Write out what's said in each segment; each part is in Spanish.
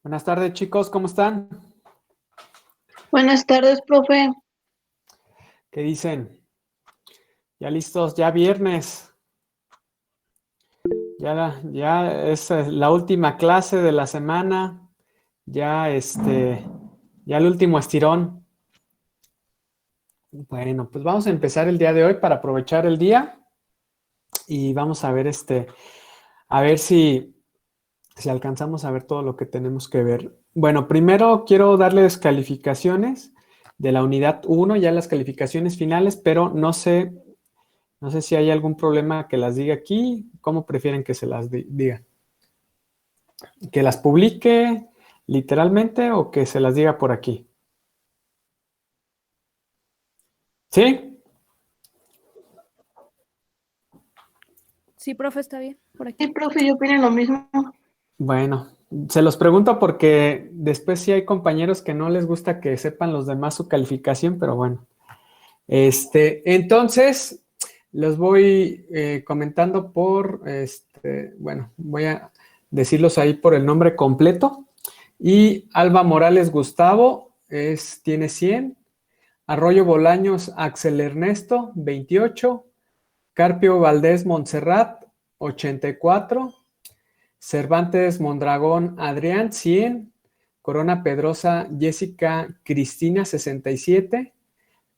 Buenas tardes, chicos, ¿cómo están? Buenas tardes, profe. ¿Qué dicen? ¿Ya listos? Ya viernes. Ya es la última clase de la semana. Ya el último estirón. Bueno, pues vamos a empezar el día de hoy para aprovechar el día y vamos a ver a ver si alcanzamos a ver todo lo que tenemos que ver. Bueno, primero quiero darles calificaciones de la unidad 1, ya las calificaciones finales, pero no sé si hay algún problema que las diga aquí. ¿Cómo prefieren que se las diga? ¿Que las publique literalmente o que se las diga por aquí? ¿Sí? Sí, profe, está bien, por Sí, aquí. profe, yo opino lo mismo. Bueno, se los pregunto porque después sí hay compañeros que no les gusta que sepan los demás su calificación, pero bueno. Entonces, los voy comentando bueno, voy a decirlos ahí por el nombre completo. Y Alba Morales Gustavo tiene 100. Arroyo Bolaños Axel Ernesto, 28. Carpio Valdés Montserrat, 84. Cervantes Mondragón Adrián, 100. Corona Pedrosa Jessica Cristina, 67.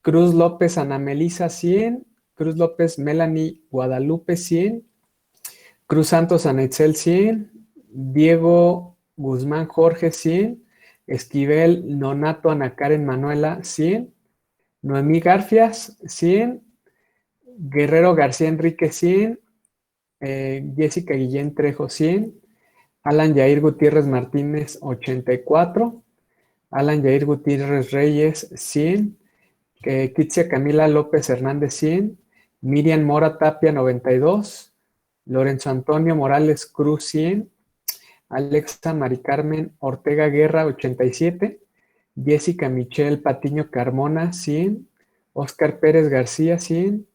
Cruz López Ana Melisa, 100. Cruz López Melanie Guadalupe, 100. Cruz Santos Anetzel, 100. Diego Guzmán Jorge, 100. Esquivel Nonato Ana Karen Manuela, 100. Noemí Garfias, 100. Guerrero García Enrique, 100. Jessica Guillén Trejo, 100. Alan Yair Gutiérrez Martínez, 84. Alan Yair Gutiérrez Reyes, 100. Kitsia Camila López Hernández, 100. Miriam Mora Tapia, 92. Lorenzo Antonio Morales Cruz, 100. Alexa Mari Carmen Ortega Guerra, 87. Jessica Michelle Patiño Carmona, 100. Oscar Pérez García, 100.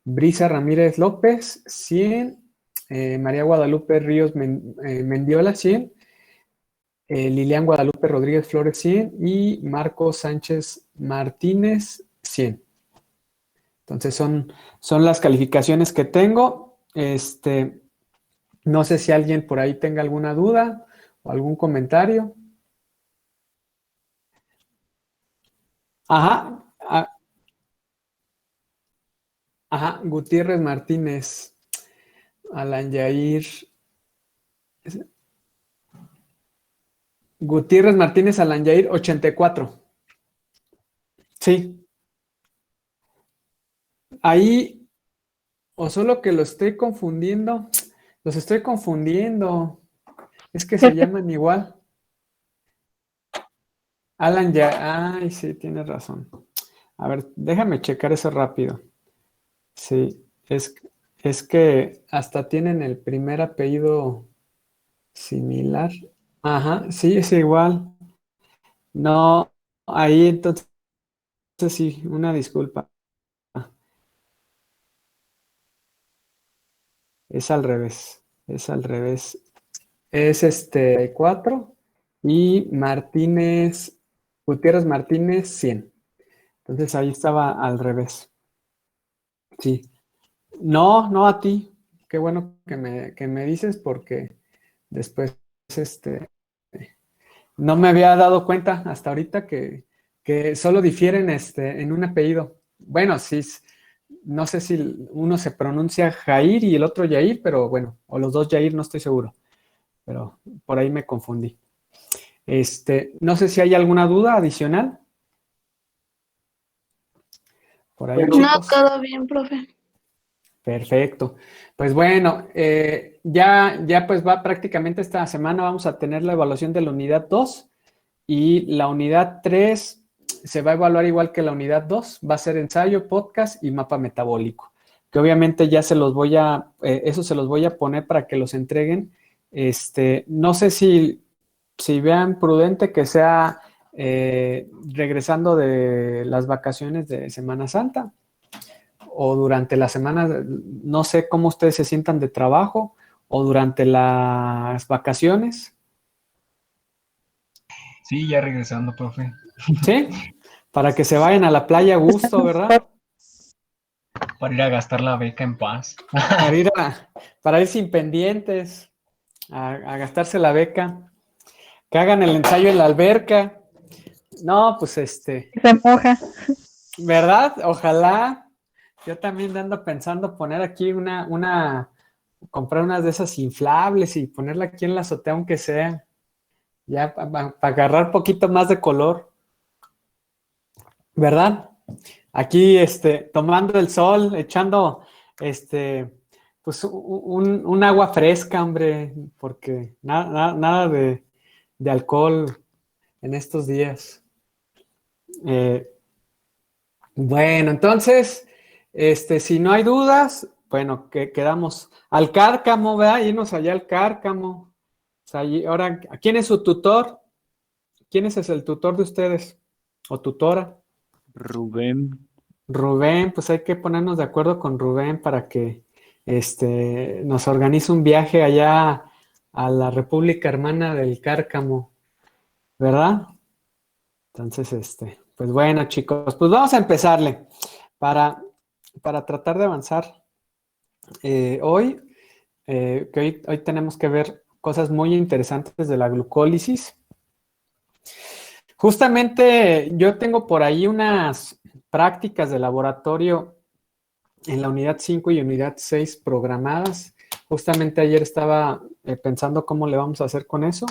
Brisa Ramírez López, 100. María Guadalupe Ríos Mendiola, 100. Lilian Guadalupe Rodríguez Flores, 100. Y Marco Sánchez Martínez, 100. Entonces son las calificaciones que tengo. No sé si alguien por ahí tenga alguna duda o algún comentario. Ajá, ajá, Gutiérrez Martínez, Alan Yair. Gutiérrez Martínez, Alan Yair, 84. Sí, ahí, o solo que lo estoy confundiendo. Los estoy confundiendo. Es que se llaman igual. Alan Yair. Ay, sí, tienes razón. A ver, déjame checar eso rápido. Sí, es que hasta tienen el primer apellido similar. Ajá, sí, es igual. No, ahí entonces sí, una disculpa. Es al revés. Es al revés. Es 4 y Martínez, Gutiérrez Martínez, 100. Entonces ahí estaba al revés. Sí. No, no a ti. Qué bueno que me dices porque después no me había dado cuenta hasta ahorita que solo difieren en un apellido. Bueno, sí, no sé si uno se pronuncia Jair y el otro Yair, pero bueno, o los dos Yair, no estoy seguro, pero por ahí me confundí. No sé si hay alguna duda adicional. Por ahí, No, chicos. todo bien, profe. Perfecto. Pues bueno, ya pues va prácticamente esta semana vamos a tener la evaluación de la unidad 2 y la unidad 3 se va a evaluar igual que la unidad 2, va a ser ensayo, podcast y mapa metabólico, que obviamente ya eso se los voy a poner para que los entreguen. No sé si vean prudente que sea regresando de las vacaciones de Semana Santa o durante la semana, no sé cómo ustedes se sientan de trabajo o durante las vacaciones. Sí, ya regresando, profe. ¿Sí? Para que se vayan a la playa a gusto, ¿verdad? Para ir a gastar la beca en paz. Para ir sin pendientes, a gastarse la beca, que hagan el ensayo en la alberca. No, pues Se moja. ¿verdad? Ojalá. Yo también ando pensando poner aquí comprar unas de esas inflables y ponerla aquí en la azotea, aunque sea, ya para agarrar poquito más de color, ¿verdad? Aquí, tomando el sol, echando, pues un agua fresca, hombre, porque nada de alcohol en estos días. Bueno, entonces, si no hay dudas, bueno, que quedamos al Cárcamo, ¿verdad? Irnos allá al Cárcamo. O sea, ahora, ¿quién es su tutor? ¿Quién es el tutor de ustedes? ¿O tutora? Rubén. Rubén, pues hay que ponernos de acuerdo con Rubén para que nos organice un viaje allá a la República Hermana del Cárcamo, ¿verdad? Entonces, pues bueno, chicos, pues vamos a empezarle para, para tratar de avanzar hoy, que hoy tenemos que ver cosas muy interesantes de la glucólisis. Justamente yo tengo por ahí unas prácticas de laboratorio en la unidad 5 y unidad 6 programadas. Justamente ayer estaba pensando cómo le vamos a hacer con eso.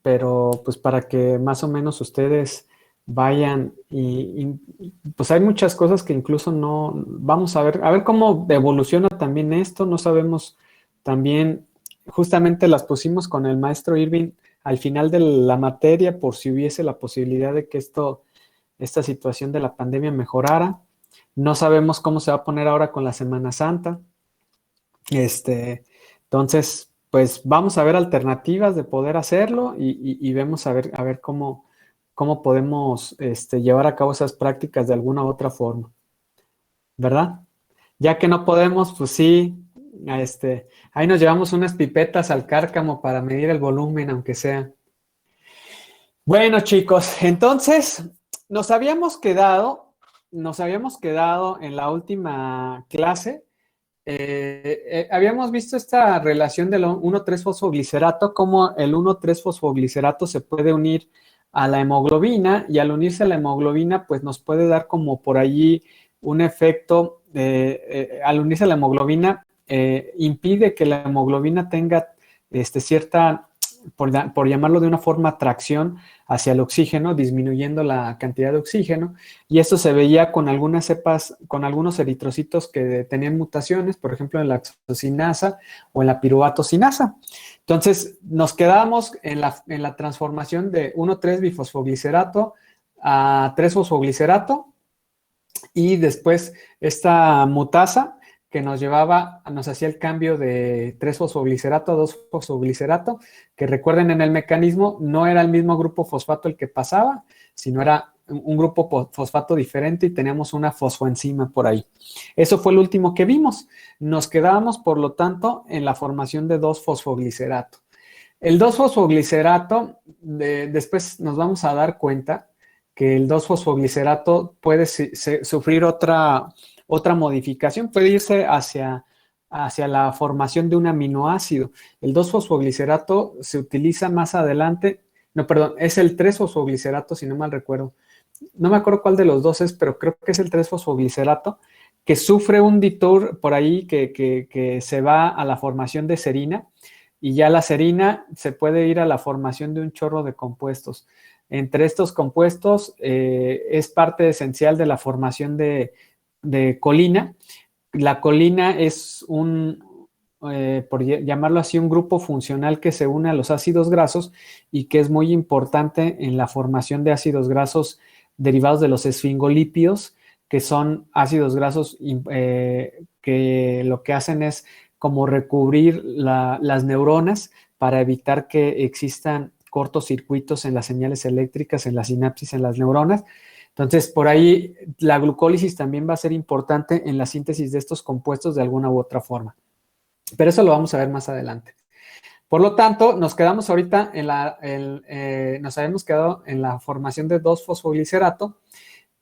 Pero pues para que más o menos ustedes vayan pues hay muchas cosas que incluso no, vamos a ver cómo evoluciona también esto, no sabemos también, justamente las pusimos con el maestro Irving al final de la materia por si hubiese la posibilidad de que esta situación de la pandemia mejorara. No sabemos cómo se va a poner ahora con la Semana Santa. Entonces, pues vamos a ver alternativas de poder hacerlo y vemos a ver cómo podemos llevar a cabo esas prácticas de alguna u otra forma, ¿verdad? Ya que no podemos, pues sí, ahí nos llevamos unas pipetas al Cárcamo para medir el volumen, aunque sea. Bueno, chicos, entonces nos habíamos quedado en la última clase. Habíamos visto esta relación del 1,3-fosfoglicerato, cómo el 1,3-fosfoglicerato se puede unir a la hemoglobina y al unirse a la hemoglobina, pues nos puede dar como por allí un efecto, al unirse a la hemoglobina, impide que la hemoglobina tenga cierta, por llamarlo de una forma, atracción hacia el oxígeno, disminuyendo la cantidad de oxígeno, y esto se veía con algunas cepas, con algunos eritrocitos que tenían mutaciones, por ejemplo en la hexocinasa o en la piruvato-cinasa. Entonces nos quedamos en la transformación de 1,3-bifosfoglicerato a 3-fosfoglicerato, y después esta mutasa que nos hacía el cambio de 3-fosfoglicerato a 2-fosfoglicerato, que recuerden en el mecanismo, no era el mismo grupo fosfato el que pasaba, sino era un grupo fosfato diferente y teníamos una fosfoenzima por ahí. Eso fue el último que vimos. Nos quedábamos, por lo tanto, en la formación de 2-fosfoglicerato. El 2-fosfoglicerato, después nos vamos a dar cuenta que el 2-fosfoglicerato puede sufrir otra modificación, puede irse hacia la formación de un aminoácido. El 2-fosfoglicerato se utiliza más adelante, no, perdón, es el 3-fosfoglicerato, si no mal recuerdo. No me acuerdo cuál de los dos es, pero creo que es el 3-fosfoglicerato, que sufre un detour por ahí que se va a la formación de serina, y ya la serina se puede ir a la formación de un chorro de compuestos. Entre estos compuestos es parte esencial de la formación de colina. La colina es por llamarlo así, un grupo funcional que se une a los ácidos grasos y que es muy importante en la formación de ácidos grasos derivados de los esfingolípidos, que son ácidos grasos que lo que hacen es como recubrir las neuronas para evitar que existan cortocircuitos en las señales eléctricas, en la sinapsis, en las neuronas. Entonces, por ahí la glucólisis también va a ser importante en la síntesis de estos compuestos de alguna u otra forma. Pero eso lo vamos a ver más adelante. Por lo tanto, nos quedamos ahorita nos habíamos quedado en la formación de 2-fosfoglicerato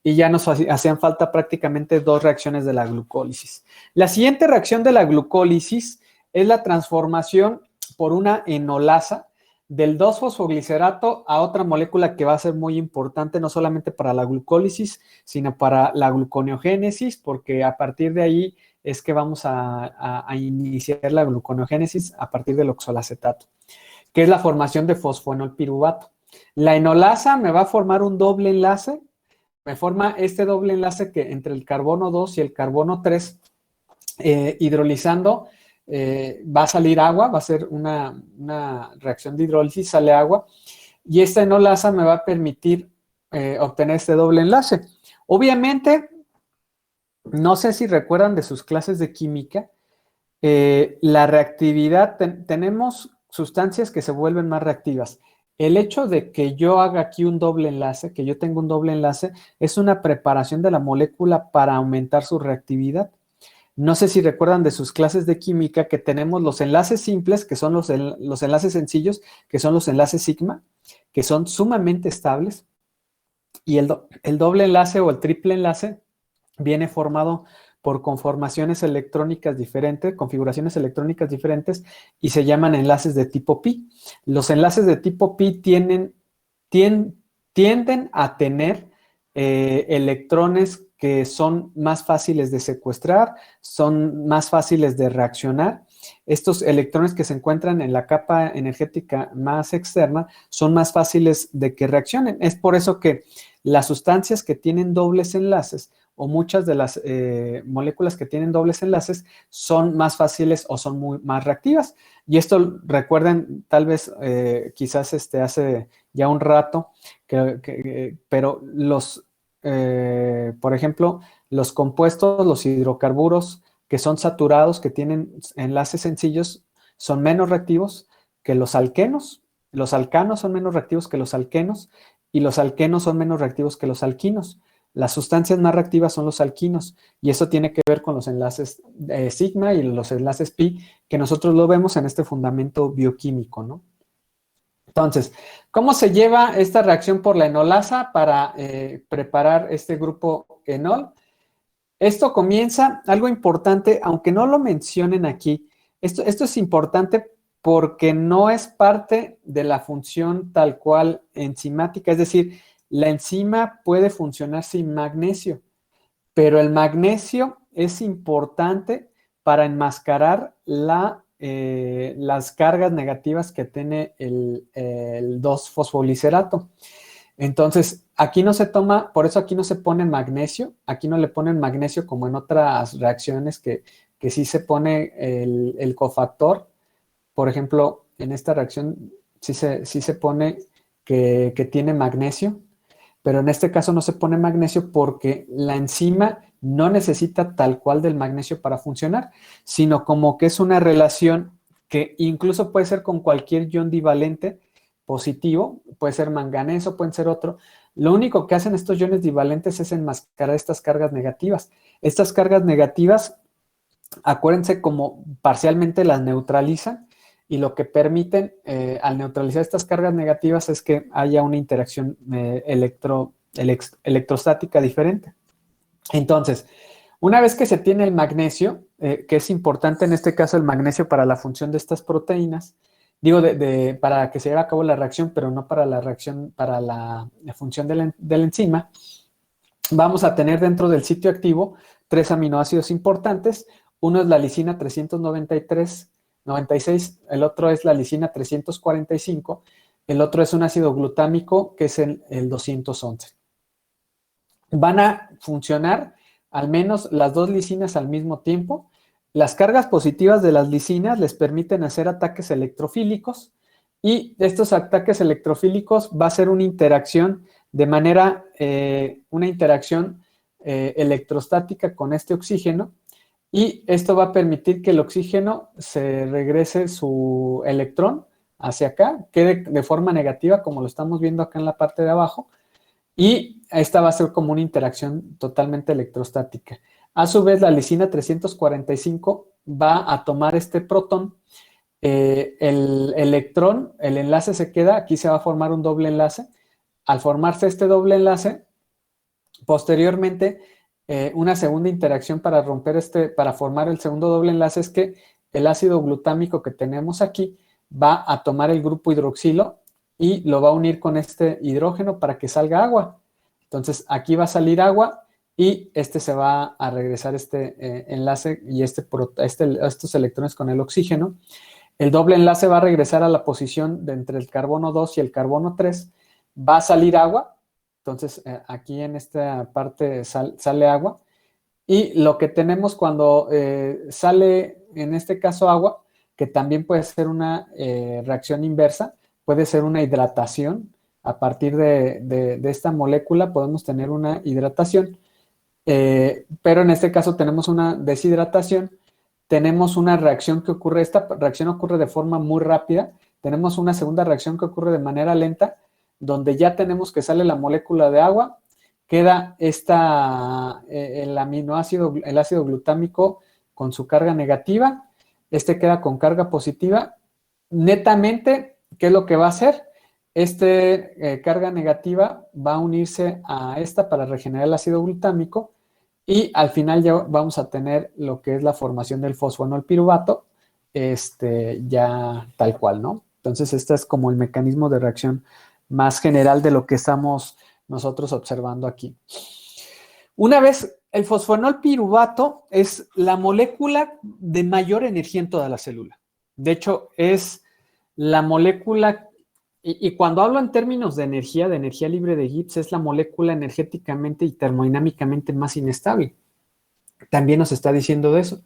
y ya nos hacían falta prácticamente 2 reacciones de la glucólisis. La siguiente reacción de la glucólisis es la transformación por una enolasa del 2-fosfoglicerato a otra molécula que va a ser muy importante, no solamente para la glucólisis, sino para la gluconeogénesis, porque a partir de ahí es que vamos a iniciar la gluconeogénesis a partir del oxalacetato, que es la formación de fosfoenolpiruvato. La enolasa me va a formar un doble enlace, me forma este doble enlace que entre el carbono 2 y el carbono 3, hidrolizando, va a salir agua, va a ser una reacción de hidrólisis, sale agua, y esta enolasa me va a permitir obtener este doble enlace. Obviamente, no sé si recuerdan de sus clases de química, la reactividad, tenemos sustancias que se vuelven más reactivas. El hecho de que yo haga aquí un doble enlace, que yo tenga un doble enlace, es una preparación de la molécula para aumentar su reactividad. No sé si recuerdan de sus clases de química que tenemos los enlaces simples, que son los enlaces sencillos, que son los enlaces sigma, que son sumamente estables, y el doble enlace o el triple enlace viene formado por conformaciones electrónicas diferentes, configuraciones electrónicas diferentes, y se llaman enlaces de tipo pi. Los enlaces de tipo pi tienden a tener electrones que son más fáciles de secuestrar, son más fáciles de reaccionar. Estos electrones que se encuentran en la capa energética más externa son más fáciles de que reaccionen. Es por eso que las sustancias que tienen dobles enlaces o muchas de las moléculas que tienen dobles enlaces son más fáciles o son más reactivas. Y esto recuerden, tal vez quizás hace ya un rato, pero por ejemplo, los compuestos, los hidrocarburos que son saturados, que tienen enlaces sencillos, son menos reactivos que los alquenos. Los alcanos son menos reactivos que los alquenos y los alquenos son menos reactivos que los alquinos. Las sustancias más reactivas son los alquinos y eso tiene que ver con los enlaces sigma y los enlaces pi, que nosotros lo vemos en este fundamento bioquímico, ¿no? Entonces, ¿cómo se lleva esta reacción por la enolasa para preparar este grupo enol? Esto comienza, algo importante, aunque no lo mencionen aquí, esto es importante porque no es parte de la función tal cual enzimática, es decir, la enzima puede funcionar sin magnesio, pero el magnesio es importante para enmascarar las cargas negativas que tiene el 2-fosfolicerato. Entonces, aquí no se toma, por eso aquí no se pone magnesio, aquí no le ponen magnesio como en otras reacciones que sí se pone el cofactor. Por ejemplo, en esta reacción sí se pone que tiene magnesio, pero en este caso no se pone magnesio porque la enzima no necesita tal cual del magnesio para funcionar, sino como que es una relación que incluso puede ser con cualquier ion divalente positivo, puede ser manganeso, pueden ser otro. Lo único que hacen estos iones divalentes es enmascarar estas cargas negativas. Estas cargas negativas, acuérdense, como parcialmente las neutralizan, y lo que permiten al neutralizar estas cargas negativas es que haya una interacción electrostática diferente. Entonces, una vez que se tiene el magnesio, que es importante en este caso el magnesio para la función de estas proteínas, digo, para que se lleve a cabo la reacción, pero no para la reacción, para la función de la enzima, vamos a tener dentro del sitio activo 3 aminoácidos importantes. Uno es la lisina 396, el otro es la lisina 345, el otro es un ácido glutámico que es el 211. Van a funcionar al menos las 2 lisinas al mismo tiempo. Las cargas positivas de las lisinas les permiten hacer ataques electrofílicos y estos ataques electrofílicos va a ser una interacción de manera, electrostática con este oxígeno. Y esto va a permitir que el oxígeno se regrese su electrón hacia acá, quede de forma negativa, como lo estamos viendo acá en la parte de abajo, y esta va a ser como una interacción totalmente electrostática. A su vez, la lisina 345 va a tomar este protón el electrón, el enlace se queda, aquí se va a formar un doble enlace. Al formarse este doble enlace, posteriormente, una segunda interacción para para formar el segundo doble enlace es que el ácido glutámico que tenemos aquí va a tomar el grupo hidroxilo y lo va a unir con este hidrógeno para que salga agua. Entonces, aquí va a salir agua y se va a regresar enlace y estos electrones con el oxígeno. El doble enlace va a regresar a la posición de entre el carbono 2 y el carbono 3. Va a salir agua. Entonces, aquí en esta parte sale agua. Y lo que tenemos cuando sale, en este caso, agua, que también puede ser una reacción inversa, puede ser una hidratación. A partir de esta molécula podemos tener una hidratación. Pero en este caso tenemos una deshidratación. Tenemos una reacción que ocurre, esta reacción ocurre de forma muy rápida. Tenemos una segunda reacción que ocurre de manera lenta, donde ya tenemos que sale la molécula de agua, queda el aminoácido, el ácido glutámico con su carga negativa, queda con carga positiva. Netamente, ¿qué es lo que va a hacer? Carga negativa va a unirse a esta para regenerar el ácido glutámico y al final ya vamos a tener lo que es la formación del fosfonolpiruvato, ya tal cual, ¿no? Entonces, este es como el mecanismo de reacción más general de lo que estamos nosotros observando aquí. Una vez, el fosfonolpiruvato es la molécula de mayor energía en toda la célula. De hecho, es la molécula, y cuando hablo en términos de energía libre de Gibbs, es la molécula energéticamente y termodinámicamente más inestable. También nos está diciendo de eso.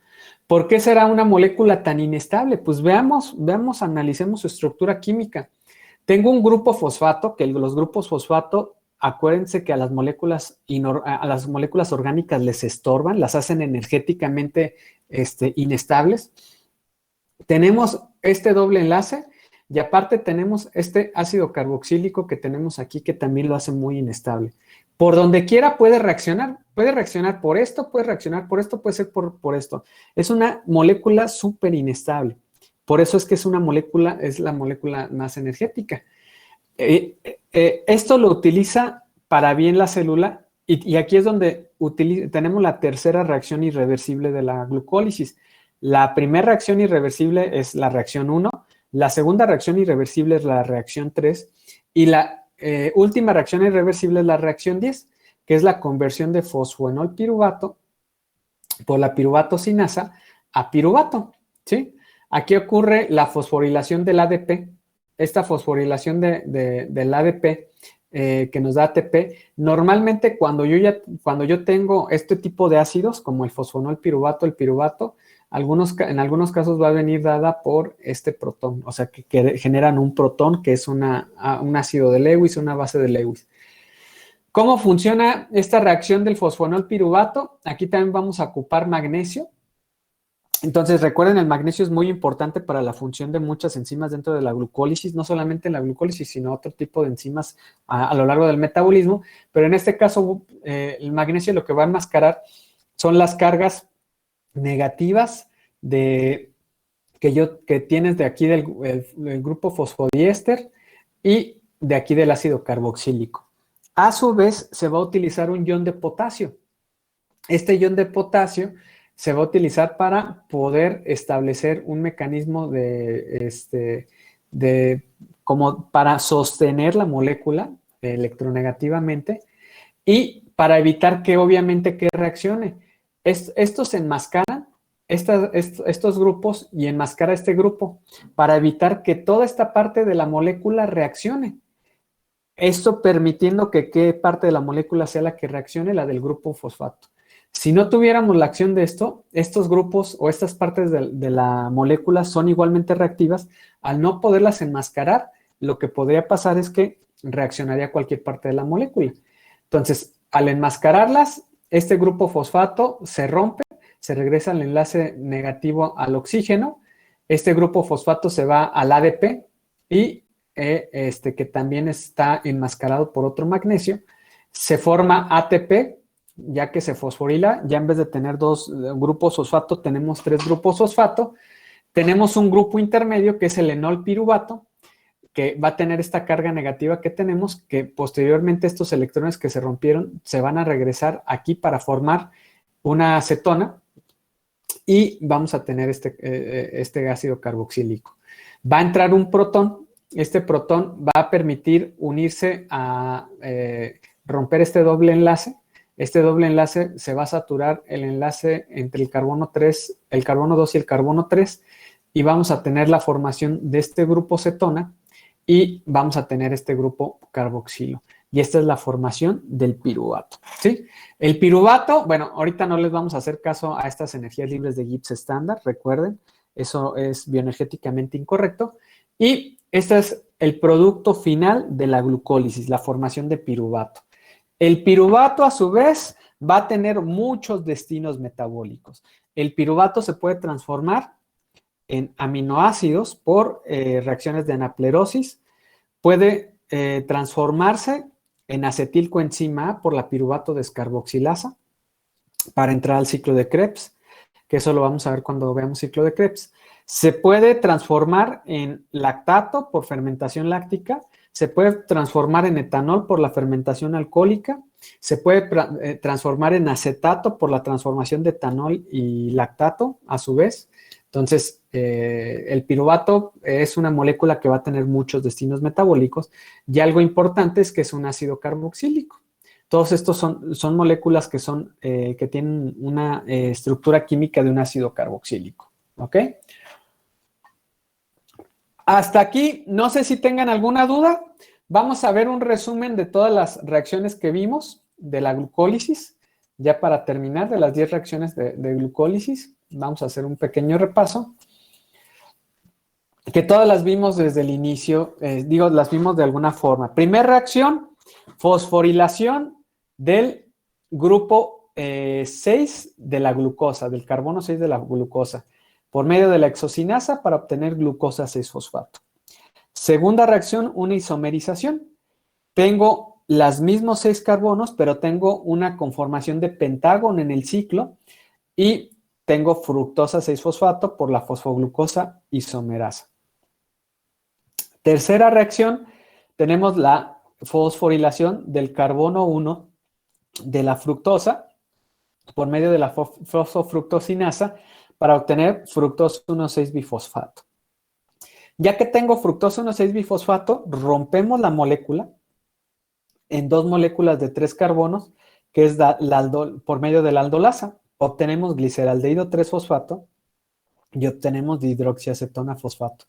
¿Por qué será una molécula tan inestable? Pues veamos, analicemos su estructura química. Tengo un grupo fosfato, que los grupos fosfato, acuérdense que a las moléculas orgánicas les estorban, las hacen energéticamente inestables. Tenemos este doble enlace y aparte tenemos este ácido carboxílico que tenemos aquí que también lo hace muy inestable. Por donde quiera puede reaccionar por esto, puede reaccionar por esto, puede ser por esto. Es una molécula súper inestable. Por eso es que es la molécula más energética. Esto lo utiliza para bien la célula y aquí es donde tenemos la tercera reacción irreversible de la glucólisis. La primera reacción irreversible es la reacción 1, la segunda reacción irreversible es la reacción 3 y la última reacción irreversible es la reacción 10, que es la conversión de fosfoenolpiruvato por la piruvato-sinasa a piruvato, ¿sí? Aquí ocurre la fosforilación del ADP. Esta fosforilación del ADP que nos da ATP, normalmente cuando yo tengo este tipo de ácidos, como el fosfonolpiruvato, el piruvato, en algunos casos va a venir dada por este protón, o sea, que generan un protón, que es un ácido de Lewis, una base de Lewis. ¿Cómo funciona esta reacción del fosfonolpiruvato? Aquí también vamos a ocupar magnesio. Entonces, recuerden, el magnesio es muy importante para la función de muchas enzimas dentro de la glucólisis, no solamente en la glucólisis, sino otro tipo de enzimas a lo largo del metabolismo. Pero en este caso, el magnesio lo que va a enmascarar son las cargas negativas que tienes de aquí del grupo fosfodiéster y de aquí del ácido carboxílico. A su vez, se va a utilizar un ion de potasio. Este ion de potasio se va a utilizar para poder establecer un mecanismo como para sostener la molécula electronegativamente y para evitar que obviamente que reaccione. Estos enmascaran estos grupos y enmascara este grupo para evitar que toda esta parte de la molécula reaccione. Esto permitiendo que qué parte de la molécula sea la que reaccione, la del grupo fosfato. Si no tuviéramos la acción de estos grupos o estas partes de la molécula son igualmente reactivas. Al no poderlas enmascarar, lo que podría pasar es que reaccionaría cualquier parte de la molécula. Entonces, al enmascararlas, este grupo fosfato se rompe, se regresa al enlace negativo al oxígeno. Este grupo fosfato se va al ADP y que también está enmascarado por otro magnesio. Se forma ATP, ya que se fosforila, ya en vez de tener 2 grupos fosfato, tenemos 3 grupos fosfato. tenemos un grupo intermedio que es el enol piruvato, que va a tener esta carga negativa que tenemos, que posteriormente estos electrones que se rompieron se van a regresar aquí para formar una acetona y vamos a tener este ácido carboxílico. Va a entrar un protón, este protón va a permitir unirse a romper este doble enlace. Este doble enlace se va a saturar el enlace entre el carbono 2 y el carbono 3 y vamos a tener la formación de este grupo cetona y vamos a tener este grupo carboxilo. Y esta es la formación del piruvato, ¿sí? El piruvato, bueno, ahorita no les vamos a hacer caso a estas energías libres de Gibbs estándar, recuerden, eso es bioenergéticamente incorrecto. Y este es el producto final de la glucólisis, la formación de piruvato. El piruvato, a su vez, va a tener muchos destinos metabólicos. El piruvato se puede transformar en aminoácidos por reacciones de anaplerosis, puede transformarse en acetilcoenzima A por la piruvato descarboxilasa para entrar al ciclo de Krebs, que eso lo vamos a ver cuando veamos ciclo de Krebs. Se puede transformar en lactato por fermentación láctica, se puede transformar en etanol por la fermentación alcohólica, se puede transformar en acetato por la transformación de etanol y lactato a su vez. Entonces, el piruvato es una molécula que va a tener muchos destinos metabólicos y algo importante es que es un ácido carboxílico. Todos estos son moléculas que tienen una estructura química de un ácido carboxílico. ¿Ok? Hasta aquí, no sé si tengan alguna duda. Vamos a ver un resumen de todas las reacciones que vimos de la glucólisis. Ya para terminar, de las 10 reacciones de glucólisis, vamos a hacer un pequeño repaso. Que todas las vimos desde el inicio, las vimos de alguna forma. Primera reacción, fosforilación del grupo 6 de la glucosa, del carbono 6 de la glucosa, por medio de la exocinasa para obtener glucosa 6-fosfato. Segunda reacción, una isomerización. Tengo los mismos 6 carbonos, pero tengo una conformación de pentágono en el ciclo y tengo fructosa 6-fosfato por la fosfoglucosa isomerasa. Tercera reacción, tenemos la fosforilación del carbono 1 de la fructosa por medio de la fosfofructosinasa para obtener fructosa 1,6-bifosfato. Ya que tengo fructosa 1,6-bifosfato, rompemos la molécula en 2 moléculas de 3 carbonos, que es por medio de la aldolasa. Obtenemos gliceraldehído 3-fosfato y obtenemos dihidroxiacetona fosfato.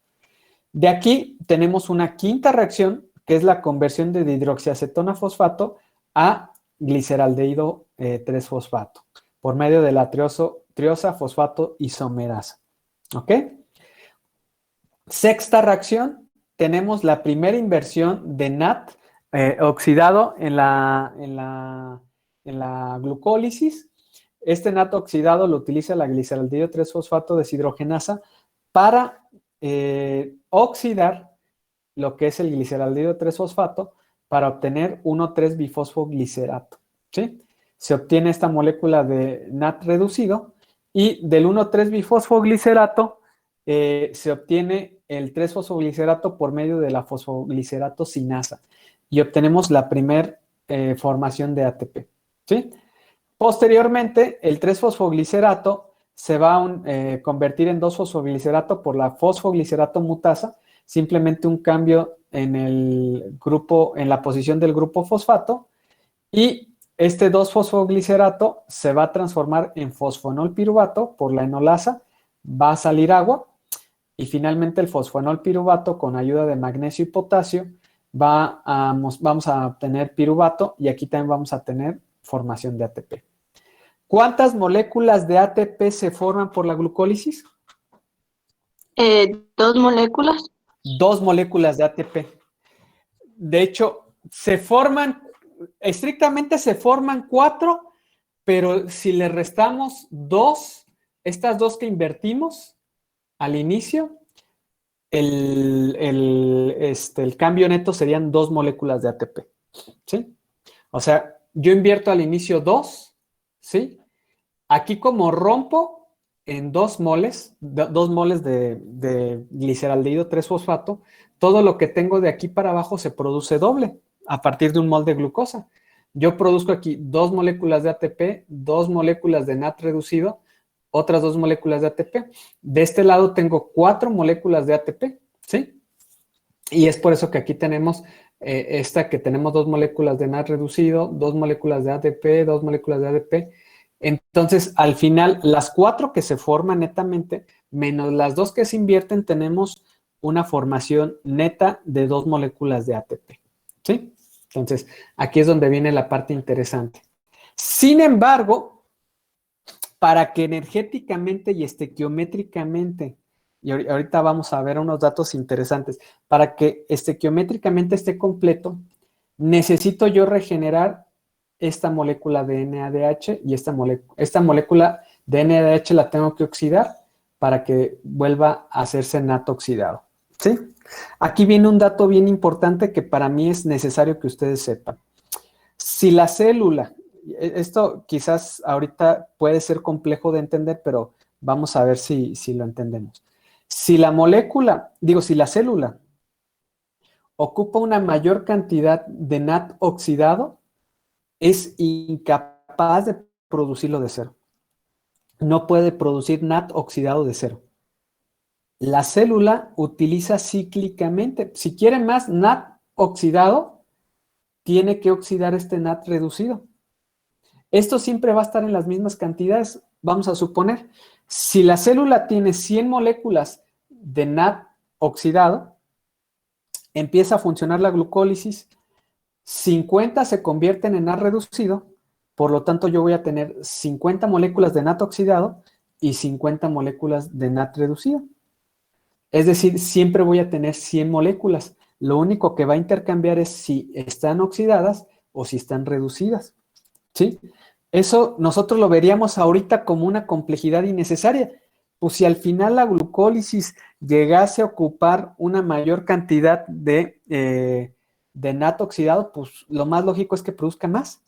De aquí tenemos una quinta reacción, que es la conversión de dihidroxiacetona fosfato a gliceraldehído 3-fosfato, por medio de la triosa fosfato isomerasa. ¿Ok? Sexta reacción, tenemos la primera inversión de NAT oxidado en la glucólisis. Este NAT oxidado lo utiliza la gliceraldehído 3-fosfato deshidrogenasa para oxidar lo que es el gliceraldehído 3-fosfato para obtener 1,3-bifosfoglicerato. ¿Sí? Se obtiene esta molécula de NAT reducido y del 1,3-bifosfoglicerato se obtiene el 3-fosfoglicerato por medio de la fosfoglicerato sinasa y obtenemos la primera formación de ATP. ¿Sí? Posteriormente, el 3-fosfoglicerato se va a convertir en 2-fosfoglicerato por la fosfoglicerato mutasa, simplemente un cambio en la posición del grupo fosfato, y este 2-fosfoglicerato se va a transformar en fosfonol piruvato por la enolasa, va a salir agua, y finalmente el fosfonol piruvato con ayuda de magnesio y potasio vamos a obtener piruvato, y aquí también vamos a tener formación de ATP. ¿Cuántas moléculas de ATP se forman por la glucólisis? 2 moléculas. 2 moléculas de ATP. De hecho, estrictamente se forman 4, pero si le restamos 2, estas 2 que invertimos al inicio, el cambio neto serían 2 moléculas de ATP. ¿Sí? O sea, yo invierto al inicio 2, ¿sí? Aquí como rompo, en 2 moles de gliceraldehído 3-fosfato, todo lo que tengo de aquí para abajo se produce doble a partir de 1 mol de glucosa. Yo produzco aquí 2 moléculas de ATP, 2 moléculas de NAT reducido, otras 2 moléculas de ATP. De este lado tengo 4 moléculas de ATP, ¿sí? Y es por eso que aquí tenemos esta que tenemos 2 moléculas de NAT reducido, 2 moléculas de ATP, 2 moléculas de ADP. Entonces, al final, las 4 que se forman netamente, menos las 2 que se invierten, tenemos una formación neta de 2 moléculas de ATP, ¿sí? Entonces, aquí es donde viene la parte interesante. Sin embargo, para que energéticamente y estequiométricamente, y ahorita vamos a ver unos datos interesantes, para que estequiométricamente esté completo, necesito yo regenerar esta molécula de NADH y esta molécula de NADH la tengo que oxidar para que vuelva a hacerse NAT oxidado, ¿sí? Aquí viene un dato bien importante que para mí es necesario que ustedes sepan. Si la célula, esto quizás ahorita puede ser complejo de entender, pero vamos a ver si lo entendemos. Si la célula ocupa una mayor cantidad de NAT oxidado, es incapaz de producirlo de cero. No puede producir NAT oxidado de cero. La célula utiliza cíclicamente. Si quiere más NAT oxidado, tiene que oxidar este NAT reducido. Esto siempre va a estar en las mismas cantidades. Vamos a suponer, si la célula tiene 100 moléculas de NAT oxidado, empieza a funcionar la glucólisis, 50 se convierten en NAT reducido, por lo tanto yo voy a tener 50 moléculas de NAT oxidado y 50 moléculas de NAT reducido. Es decir, siempre voy a tener 100 moléculas. Lo único que va a intercambiar es si están oxidadas o si están reducidas, ¿sí? Eso nosotros lo veríamos ahorita como una complejidad innecesaria. Pues si al final la glucólisis llegase a ocupar una mayor cantidad de NAT oxidado, pues lo más lógico es que produzca más.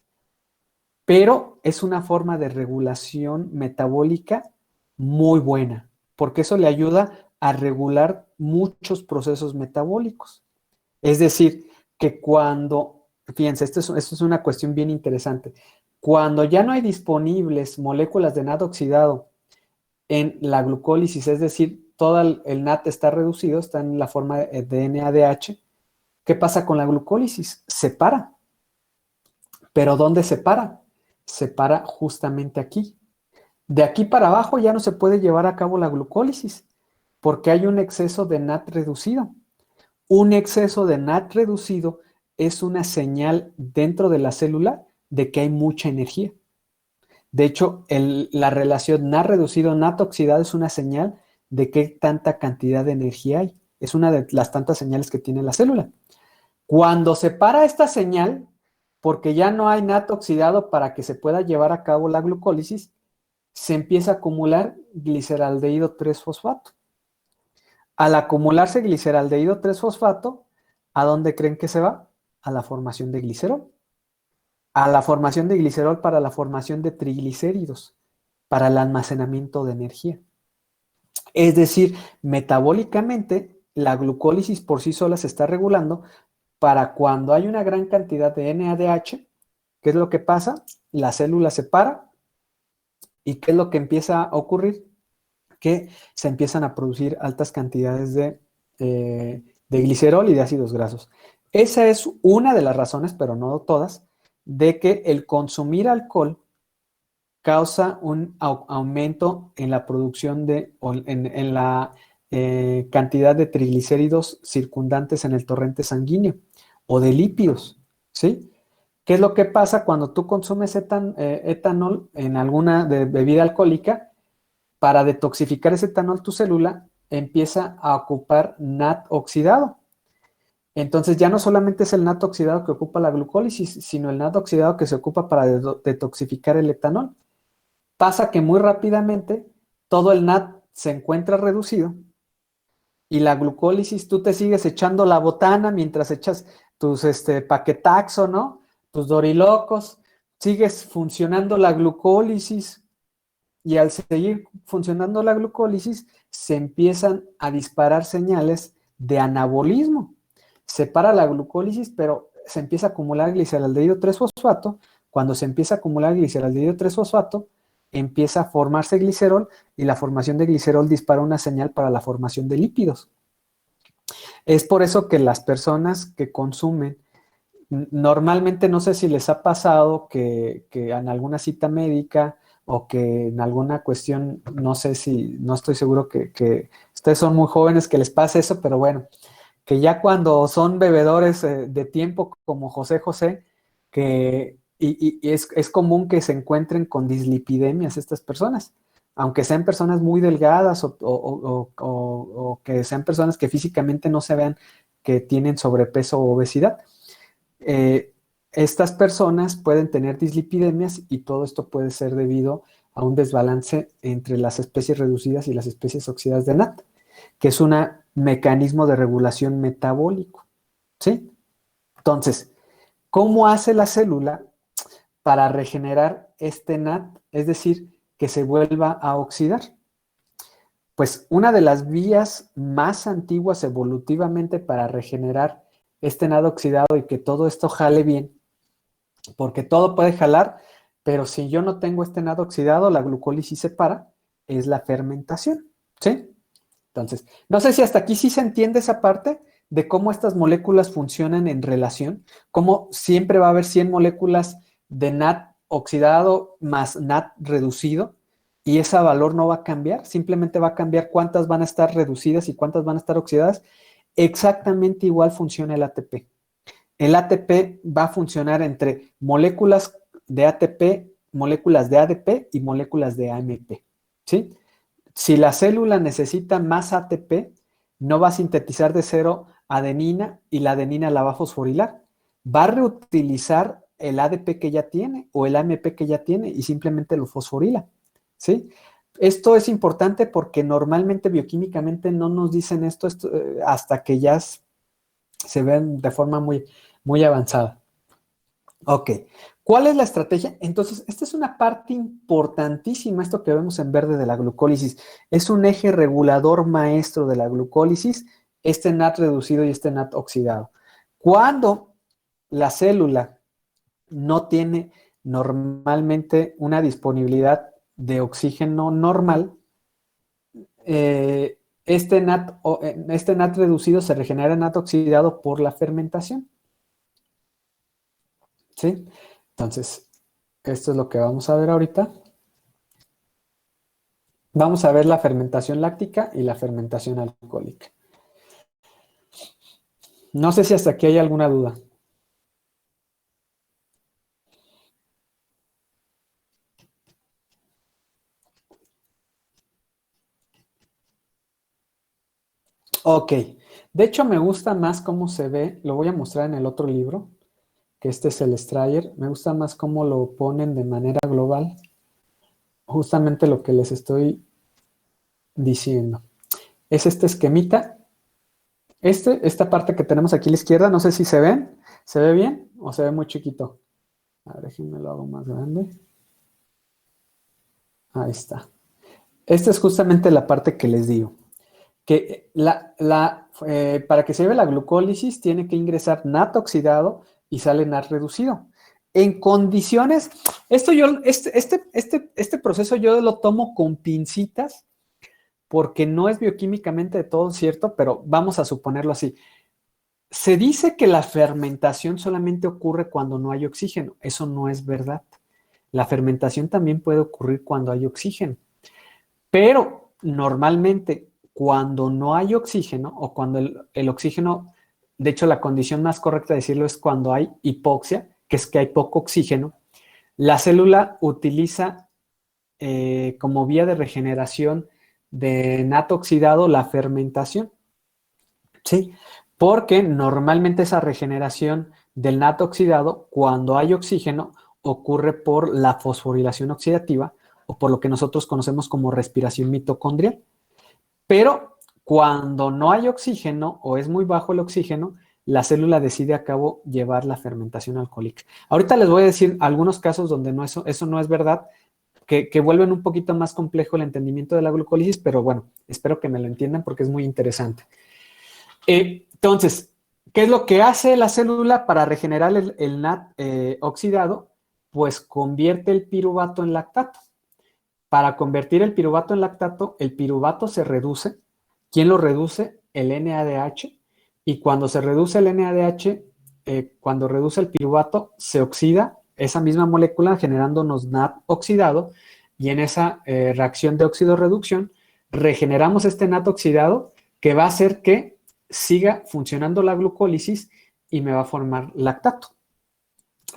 Pero es una forma de regulación metabólica muy buena, porque eso le ayuda a regular muchos procesos metabólicos. Es decir, que fíjense, esto es una cuestión bien interesante. Cuando ya no hay disponibles moléculas de NAT oxidado en la glucólisis, es decir, todo el NAT está reducido, está en la forma de NADH, ¿qué pasa con la glucólisis? Se para. ¿Pero dónde se para? Se para justamente aquí. De aquí para abajo ya no se puede llevar a cabo la glucólisis porque hay un exceso de NAT reducido. Un exceso de NAT reducido es una señal dentro de la célula de que hay mucha energía. De hecho, la relación NAT reducido, NAT oxidado es una señal de qué tanta cantidad de energía hay. Es una de las tantas señales que tiene la célula. Cuando se para esta señal, porque ya no hay NAT oxidado para que se pueda llevar a cabo la glucólisis, se empieza a acumular gliceraldehído 3-fosfato. Al acumularse gliceraldehído 3-fosfato, ¿a dónde creen que se va? A la formación de glicerol. A la formación de glicerol para la formación de triglicéridos, para el almacenamiento de energía. Es decir, metabólicamente, la glucólisis por sí sola se está regulando para cuando hay una gran cantidad de NADH, ¿qué es lo que pasa? La célula se para y ¿qué es lo que empieza a ocurrir? Que se empiezan a producir altas cantidades de glicerol y de ácidos grasos. Esa es una de las razones, pero no todas, de que el consumir alcohol causa un aumento en la producción en la cantidad de triglicéridos circundantes en el torrente sanguíneo o de lípidos, ¿sí? ¿Qué es lo que pasa cuando tú consumes etanol en alguna bebida alcohólica? Para detoxificar ese etanol, tu célula empieza a ocupar NAT oxidado. Entonces ya no solamente es el NAT oxidado que ocupa la glucólisis, sino el NAT oxidado que se ocupa para detoxificar el etanol. Pasa que muy rápidamente todo el NAT se encuentra reducido y la glucólisis, tú te sigues echando la botana mientras echas tus paquetaxo, ¿no? Tus dorilocos, sigues funcionando la glucólisis. y al seguir funcionando la glucólisis, se empiezan a disparar señales de anabolismo. Se para la glucólisis, pero se empieza a acumular gliceraldehído 3-fosfato. Cuando se empieza a acumular gliceraldehído 3-fosfato, empieza a formarse glicerol y la formación de glicerol dispara una señal para la formación de lípidos. Es por eso que las personas que consumen, normalmente no sé si les ha pasado que en alguna cita médica o que en alguna cuestión, no sé si, no estoy seguro que ustedes son muy jóvenes que les pase eso, pero bueno, que ya cuando son bebedores de tiempo como José José, y es común que se encuentren con dislipidemias estas personas, aunque sean personas muy delgadas o que sean personas que físicamente no se vean que tienen sobrepeso o obesidad. Estas personas pueden tener dislipidemias y todo esto puede ser debido a un desbalance entre las especies reducidas y las especies oxidadas de NAT, que es un mecanismo de regulación metabólico, ¿sí? Entonces, ¿cómo hace la célula para regenerar este NAT? Es decir, que se vuelva a oxidar. Pues una de las vías más antiguas evolutivamente para regenerar este NAT oxidado y que todo esto jale bien, porque todo puede jalar, pero si yo no tengo este NAT oxidado, la glucólisis se para, es la fermentación, ¿sí? Entonces, no sé si hasta aquí sí se entiende esa parte de cómo estas moléculas funcionan en relación, cómo siempre va a haber 100 moléculas de NAT oxidado más NAT reducido y ese valor no va a cambiar, simplemente va a cambiar cuántas van a estar reducidas y cuántas van a estar oxidadas. Exactamente igual funciona el ATP. El ATP va a funcionar entre moléculas de ATP, moléculas de ADP y moléculas de AMP, ¿sí? Si la célula necesita más ATP, no va a sintetizar de cero adenina y la adenina la va a fosforilar. Va a reutilizar el ADP que ya tiene o el AMP que ya tiene y simplemente lo fosforila, ¿sí? Esto es importante porque normalmente bioquímicamente no nos dicen esto hasta que ya se ven de forma muy avanzada. Ok, ¿cuál es la estrategia? Entonces, esta es una parte importantísima, esto que vemos en verde de la glucólisis. Es un eje regulador maestro de la glucólisis, este NAT reducido y este NAT oxidado. Cuando la célula no tiene normalmente una disponibilidad de oxígeno normal, este NAT reducido se regenera en NAT oxidado por la fermentación. ¿Sí? Entonces, esto es lo que vamos a ver ahorita. Vamos a ver la fermentación láctica y la fermentación alcohólica. No sé si hasta aquí hay alguna duda. Ok, de hecho me gusta más cómo se ve, lo voy a mostrar en el otro libro, que este es el Strayer, me gusta más cómo lo ponen de manera global, justamente lo que les estoy diciendo. Es este esquemita, esta parte que tenemos aquí a la izquierda, no sé si se ven, ¿se ve bien o se ve muy chiquito? A ver, déjenme lo hago más grande. Ahí está. Esta es justamente la parte que les digo. Que para que se lleve la glucólisis tiene que ingresar NAT oxidado y sale NAT reducido. En condiciones, este proceso yo lo tomo con pincitas porque no es bioquímicamente de todo cierto, pero vamos a suponerlo así. Se dice que la fermentación solamente ocurre cuando no hay oxígeno. Eso no es verdad. La fermentación también puede ocurrir cuando hay oxígeno. Pero normalmente cuando no hay oxígeno o cuando el oxígeno, de hecho la condición más correcta de decirlo es cuando hay hipoxia, que es que hay poco oxígeno, la célula utiliza como vía de regeneración de NAT oxidado la fermentación, ¿sí? Porque normalmente esa regeneración del NAT oxidado, cuando hay oxígeno, ocurre por la fosforilación oxidativa o por lo que nosotros conocemos como respiración mitocondrial. Pero cuando no hay oxígeno o es muy bajo el oxígeno, la célula decide a cabo llevar la fermentación alcohólica. Ahorita les voy a decir algunos casos donde eso no es verdad, que vuelven un poquito más complejo el entendimiento de la glucólisis, pero bueno, espero que me lo entiendan porque es muy interesante. Entonces, ¿qué es lo que hace la célula para regenerar el NAD oxidado? Pues convierte el piruvato en lactato. Para convertir el piruvato en lactato, el piruvato se reduce. ¿Quién lo reduce? El NADH. Y cuando se reduce el NADH, cuando reduce el piruvato, se oxida esa misma molécula generándonos NAD oxidado. Y en esa reacción de óxido-reducción, regeneramos este NAD oxidado que va a hacer que siga funcionando la glucólisis y me va a formar lactato.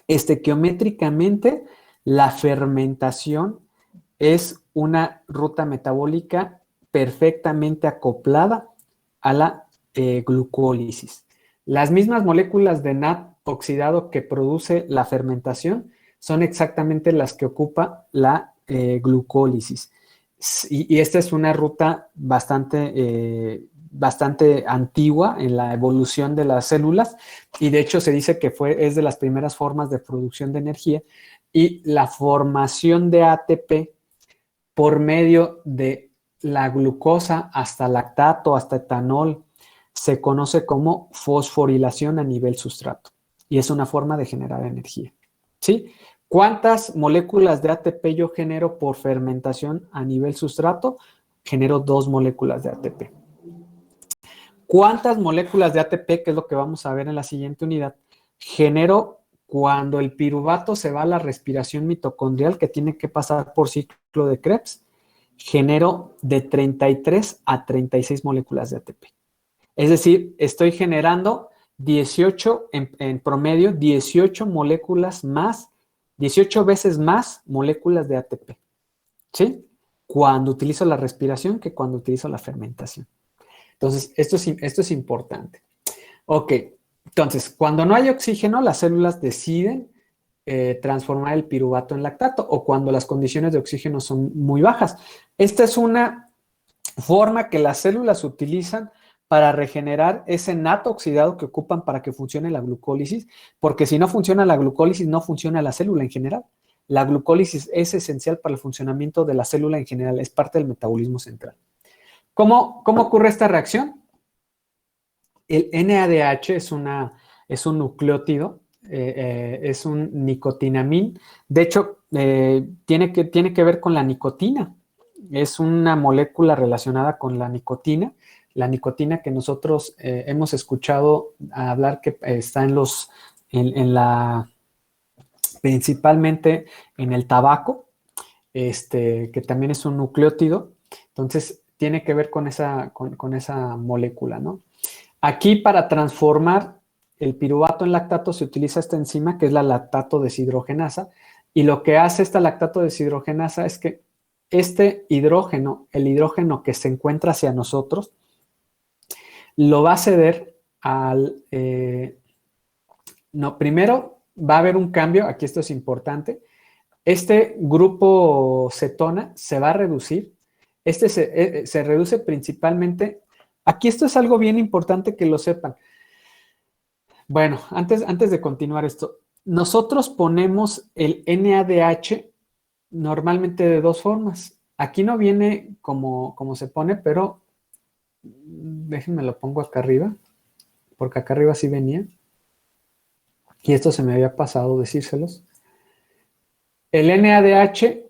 Estequiométricamente, la fermentación es una ruta metabólica perfectamente acoplada a la glucólisis. Las mismas moléculas de NAD oxidado que produce la fermentación son exactamente las que ocupa la glucólisis. Y esta es una ruta bastante antigua en la evolución de las células y de hecho se dice que es de las primeras formas de producción de energía y la formación de ATP por medio de la glucosa hasta lactato, hasta etanol, se conoce como fosforilación a nivel sustrato y es una forma de generar energía. ¿Sí? ¿Cuántas moléculas de ATP yo genero por fermentación a nivel sustrato? Genero 2 moléculas de ATP. ¿Cuántas moléculas de ATP, que es lo que vamos a ver en la siguiente unidad, genero cuando el piruvato se va a la respiración mitocondrial que tiene que pasar por ciclo de Krebs? Genero de 33 a 36 moléculas de ATP. Es decir, estoy generando 18, en promedio, 18 moléculas más, 18 veces más moléculas de ATP. ¿Sí? Cuando utilizo la respiración que cuando utilizo la fermentación. Entonces, esto es importante. Ok, entonces, cuando no hay oxígeno, las células deciden transformar el piruvato en lactato o cuando las condiciones de oxígeno son muy bajas. Esta es una forma que las células utilizan para regenerar ese NAD oxidado que ocupan para que funcione la glucólisis, porque si no funciona la glucólisis, no funciona la célula en general. La glucólisis es esencial para el funcionamiento de la célula en general, es parte del metabolismo central. ¿Cómo ocurre esta reacción? El NADH es un nucleótido, es un nicotinamín. De hecho, tiene que ver con la nicotina. Es una molécula relacionada con la nicotina que nosotros hemos escuchado hablar que está principalmente en el tabaco, que también es un nucleótido. Entonces, tiene que ver con esa molécula, ¿no? Aquí, para transformar el piruvato en lactato, se utiliza esta enzima que es la lactato deshidrogenasa, y lo que hace esta lactato deshidrogenasa es que este hidrógeno, el hidrógeno que se encuentra hacia nosotros, lo va a ceder primero va a haber un cambio, aquí esto es importante, este grupo cetona se va a reducir, se reduce principalmente, aquí esto es algo bien importante que lo sepan. Bueno, antes de continuar esto, nosotros ponemos el NADH normalmente de 2 formas. Aquí no viene como se pone, pero déjenme lo pongo acá arriba, porque acá arriba sí venía. Y esto se me había pasado decírselos. El NADH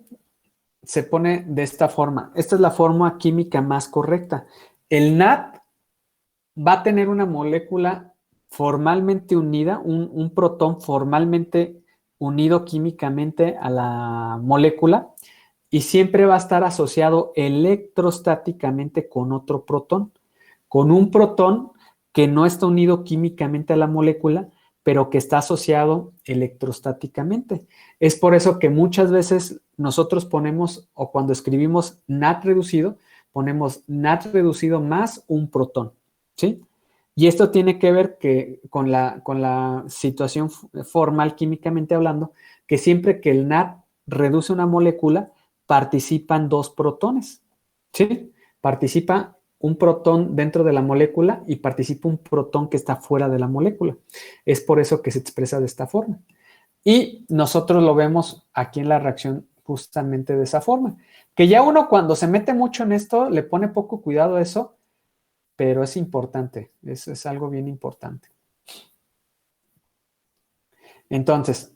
se pone de esta forma. Esta es la forma química más correcta. El NAD va a tener una molécula formalmente unida, un protón formalmente unido químicamente a la molécula y siempre va a estar asociado electrostáticamente con otro protón, con un protón que no está unido químicamente a la molécula, pero que está asociado electrostáticamente. Es por eso que muchas veces nosotros ponemos, o cuando escribimos NAD reducido, ponemos NAD reducido más un protón, ¿sí? Y esto tiene que ver con la situación formal químicamente hablando, que siempre que el NAD reduce una molécula, participan 2 protones, ¿sí? Participa un protón dentro de la molécula y participa un protón que está fuera de la molécula. Es por eso que se expresa de esta forma. Y nosotros lo vemos aquí en la reacción justamente de esa forma. Que ya uno cuando se mete mucho en esto le pone poco cuidado a eso, pero es importante, es algo bien importante. Entonces,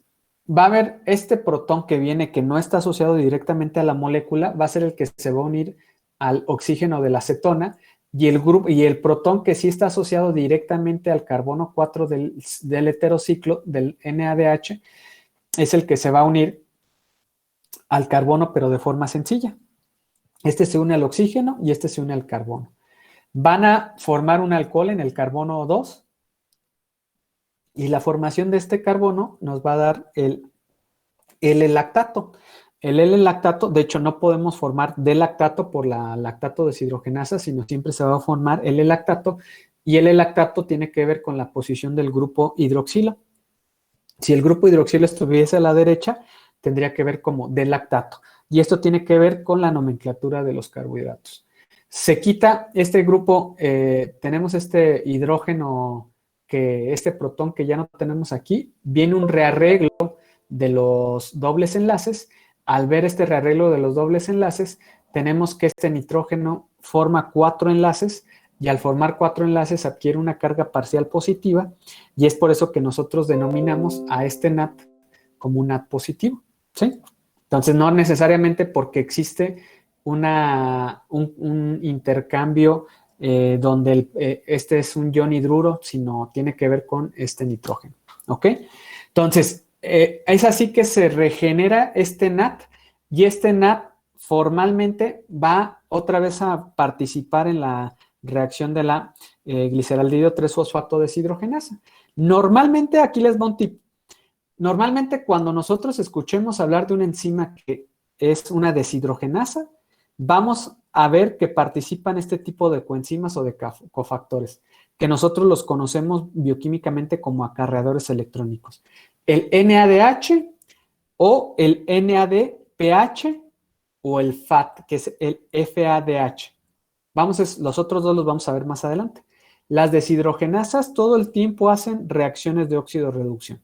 va a haber este protón que viene, que no está asociado directamente a la molécula, va a ser el que se va a unir al oxígeno de la cetona, y el protón que sí está asociado directamente al carbono 4 del heterociclo, del NADH, es el que se va a unir al carbono, pero de forma sencilla. Este se une al oxígeno y este se une al carbono. Van a formar un alcohol en el carbono 2, y la formación de este carbono nos va a dar el L-lactato. El L-lactato, de hecho, no podemos formar D-lactato por la lactato deshidrogenasa, sino siempre se va a formar L-lactato, y el L-lactato tiene que ver con la posición del grupo hidroxilo. Si el grupo hidroxilo estuviese a la derecha, tendría que ver como D-lactato, y esto tiene que ver con la nomenclatura de los carbohidratos. Se quita este grupo, tenemos este hidrógeno, este protón que ya no tenemos aquí, viene un rearreglo de los dobles enlaces. Al ver este rearreglo de los dobles enlaces, tenemos que este nitrógeno forma 4 enlaces, y al formar 4 enlaces adquiere una carga parcial positiva, y es por eso que nosotros denominamos a este NAT como un NAT positivo, ¿sí? Entonces, no necesariamente porque existe un intercambio donde este es un ion hidruro, sino tiene que ver con este nitrógeno, ¿ok? Entonces, es así que se regenera este NAT, y este NAT formalmente va otra vez a participar en la reacción de la gliceraldehído 3-fosfato deshidrogenasa. Normalmente, aquí les va un tip. Normalmente, cuando nosotros escuchemos hablar de una enzima que es una deshidrogenasa, vamos a ver que participan este tipo de coenzimas o de cofactores, que nosotros los conocemos bioquímicamente como acarreadores electrónicos. El NADH o el NADPH o el FAT, que es el FADH. Los otros dos los vamos a ver más adelante. Las deshidrogenasas todo el tiempo hacen reacciones de óxido-reducción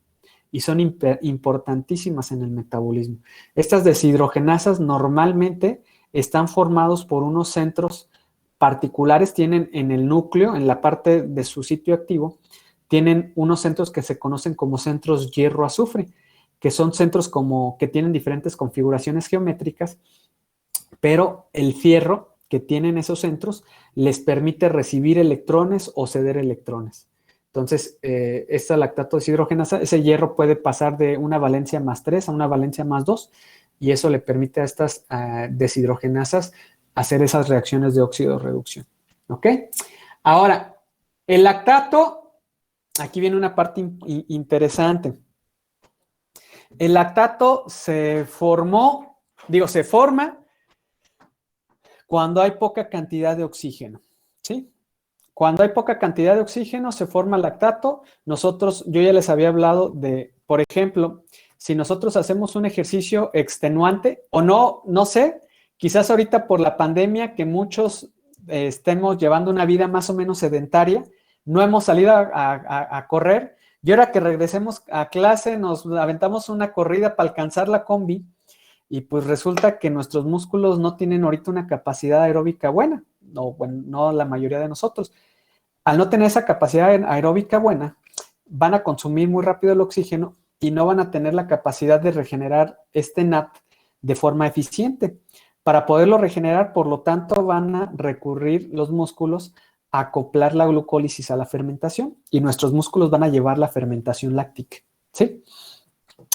y son importantísimas en el metabolismo. Estas deshidrogenasas normalmente están formados por unos centros particulares, tienen en el núcleo, en la parte de su sitio activo, tienen unos centros que se conocen como centros hierro-azufre, que son centros que tienen diferentes configuraciones geométricas, pero el fierro que tienen esos centros les permite recibir electrones o ceder electrones. Entonces, esta lactato deshidrogenasa, ese hierro puede pasar de una valencia +3 a una valencia +2, y eso le permite a estas deshidrogenasas hacer esas reacciones de óxido-reducción. ¿Ok? Ahora, el lactato, aquí viene una parte interesante. El lactato se forma cuando hay poca cantidad de oxígeno, ¿sí? Cuando hay poca cantidad de oxígeno se forma lactato. Yo ya les había hablado de, por ejemplo, si nosotros hacemos un ejercicio extenuante, o no sé, quizás ahorita por la pandemia que muchos estemos llevando una vida más o menos sedentaria, no hemos salido a correr, y ahora que regresemos a clase nos aventamos una corrida para alcanzar la combi, y pues resulta que nuestros músculos no tienen ahorita una capacidad aeróbica buena, no la mayoría de nosotros. Al no tener esa capacidad aeróbica buena, van a consumir muy rápido el oxígeno y no van a tener la capacidad de regenerar este NAT de forma eficiente. Para poderlo regenerar, por lo tanto, van a recurrir los músculos a acoplar la glucólisis a la fermentación, y nuestros músculos van a llevar la fermentación láctica, ¿sí?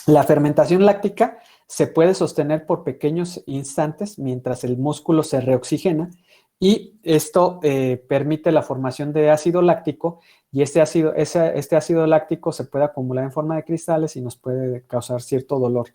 La fermentación láctica se puede sostener por pequeños instantes mientras el músculo se reoxigena, y esto permite la formación de ácido láctico, y este ácido láctico se puede acumular en forma de cristales y nos puede causar cierto dolor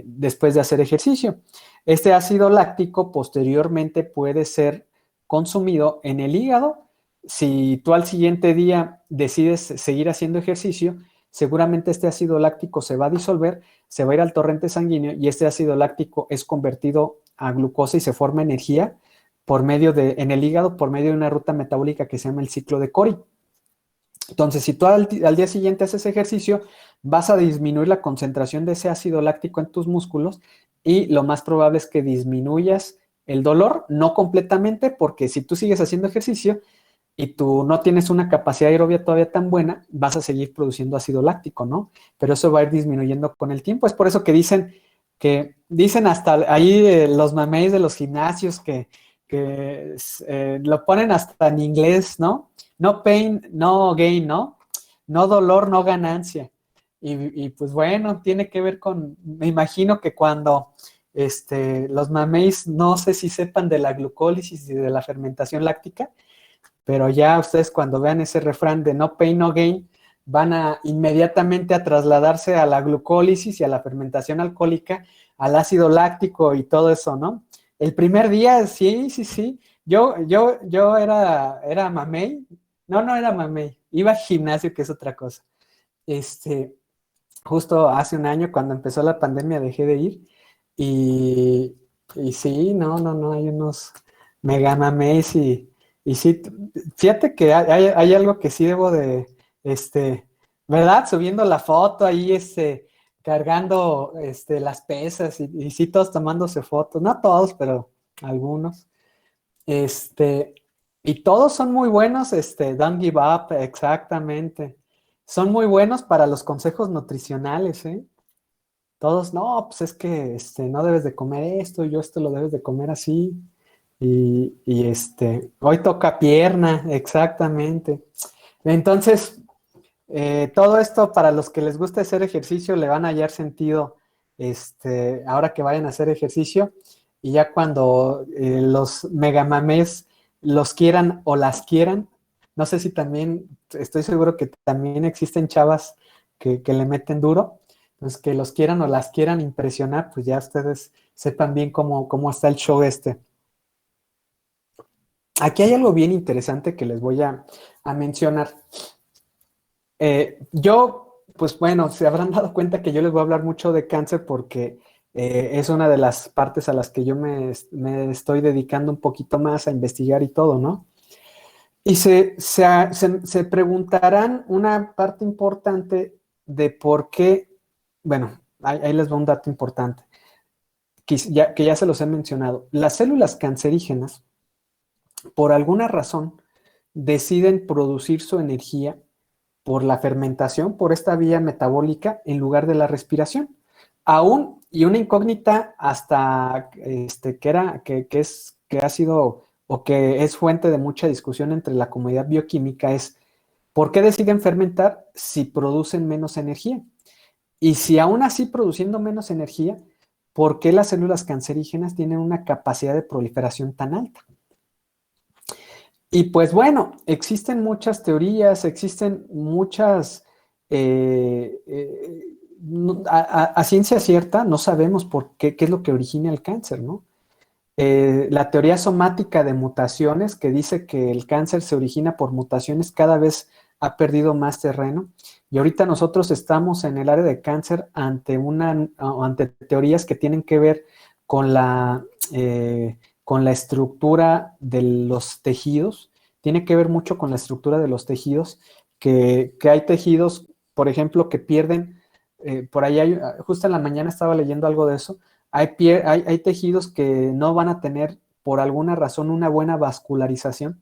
después de hacer ejercicio. Este ácido láctico posteriormente puede ser consumido en el hígado. Si tú al siguiente día decides seguir haciendo ejercicio, seguramente este ácido láctico se va a disolver, se va a ir al torrente sanguíneo, y este ácido láctico es convertido a glucosa y se forma energía en el hígado por medio de una ruta metabólica que se llama el ciclo de Cori. Entonces, si tú al día siguiente haces ejercicio, vas a disminuir la concentración de ese ácido láctico en tus músculos y lo más probable es que disminuyas el dolor, no completamente, porque si tú sigues haciendo ejercicio y tú no tienes una capacidad aerobia todavía tan buena, vas a seguir produciendo ácido láctico, ¿no? Pero eso va a ir disminuyendo con el tiempo. Es por eso que dicen hasta ahí los mameis de los gimnasios que lo ponen hasta en inglés, ¿no? No pain, no gain, ¿no? No dolor, no ganancia. Y pues bueno, tiene que ver me imagino que cuando los mameis, no sé si sepan de la glucólisis y de la fermentación láctica, pero ya ustedes cuando vean ese refrán de no pain, no gain, van a inmediatamente a trasladarse a la glucólisis y a la fermentación alcohólica, al ácido láctico y todo eso, ¿no? El primer día, sí. Yo era mamey. No era mamey. Iba al gimnasio, que es otra cosa. Justo hace un año, cuando empezó la pandemia, dejé de ir. Y sí, no, hay unos mega mameis y sí, fíjate que hay algo que sí debo de, ¿verdad? Subiendo la foto ahí, cargando, las pesas y sí todos tomándose fotos, no todos, pero algunos. Este, y todos son muy buenos, don't give up, exactamente. Son muy buenos para los consejos nutricionales, ¿eh? Todos, no, pues es que, no debes de comer esto, yo esto lo debes de comer así. Hoy toca pierna, exactamente. Entonces, todo esto para los que les gusta hacer ejercicio le van a hallar sentido, ahora que vayan a hacer ejercicio y ya cuando los megamames los quieran o las quieran, no sé si también, estoy seguro que también existen chavas que le meten duro, entonces que los quieran o las quieran impresionar, pues ya ustedes sepan bien cómo está el show Aquí hay algo bien interesante que les voy a mencionar. Pues bueno, se habrán dado cuenta que yo les voy a hablar mucho de cáncer porque es una de las partes a las que yo me estoy dedicando un poquito más a investigar y todo, ¿no? Y se preguntarán una parte importante de por qué, bueno, ahí les va un dato importante, que ya se los he mencionado. Las células cancerígenas, por alguna razón, deciden producir su energía por la fermentación, por esta vía metabólica, en lugar de la respiración. Aún, y una incógnita hasta que ha sido o que es fuente de mucha discusión entre la comunidad bioquímica es ¿por qué deciden fermentar si producen menos energía? Y si aún así produciendo menos energía, ¿por qué las células cancerígenas tienen una capacidad de proliferación tan alta? Y pues bueno, existen muchas teorías, existen muchas, a ciencia cierta no sabemos por qué es lo que origina el cáncer, ¿no? La teoría somática de mutaciones, que dice que el cáncer se origina por mutaciones, cada vez ha perdido más terreno. Y ahorita nosotros estamos en el área de cáncer ante teorías que tienen que ver con la estructura de los tejidos. Tiene que ver mucho con la estructura de los tejidos, que hay tejidos, por ejemplo, que pierden, por ahí justo en la mañana estaba leyendo algo de eso. Hay tejidos que no van a tener, por alguna razón, una buena vascularización,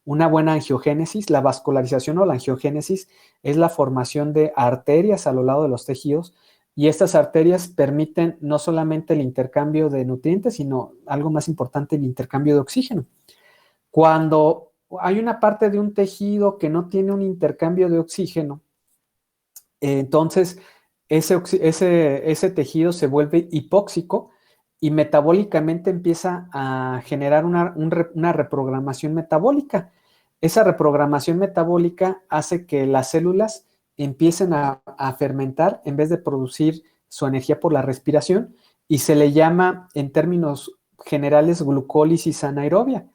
una buena angiogénesis. La vascularización o la angiogénesis es la formación de arterias a lo largo de los tejidos, y estas arterias permiten no solamente el intercambio de nutrientes, sino algo más importante, el intercambio de oxígeno. Cuando hay una parte de un tejido que no tiene un intercambio de oxígeno, entonces ese tejido se vuelve hipóxico y metabólicamente empieza a generar una reprogramación metabólica. Esa reprogramación metabólica hace que las células empiecen a fermentar en vez de producir su energía por la respiración, y se le llama en términos generales glucólisis anaerobia.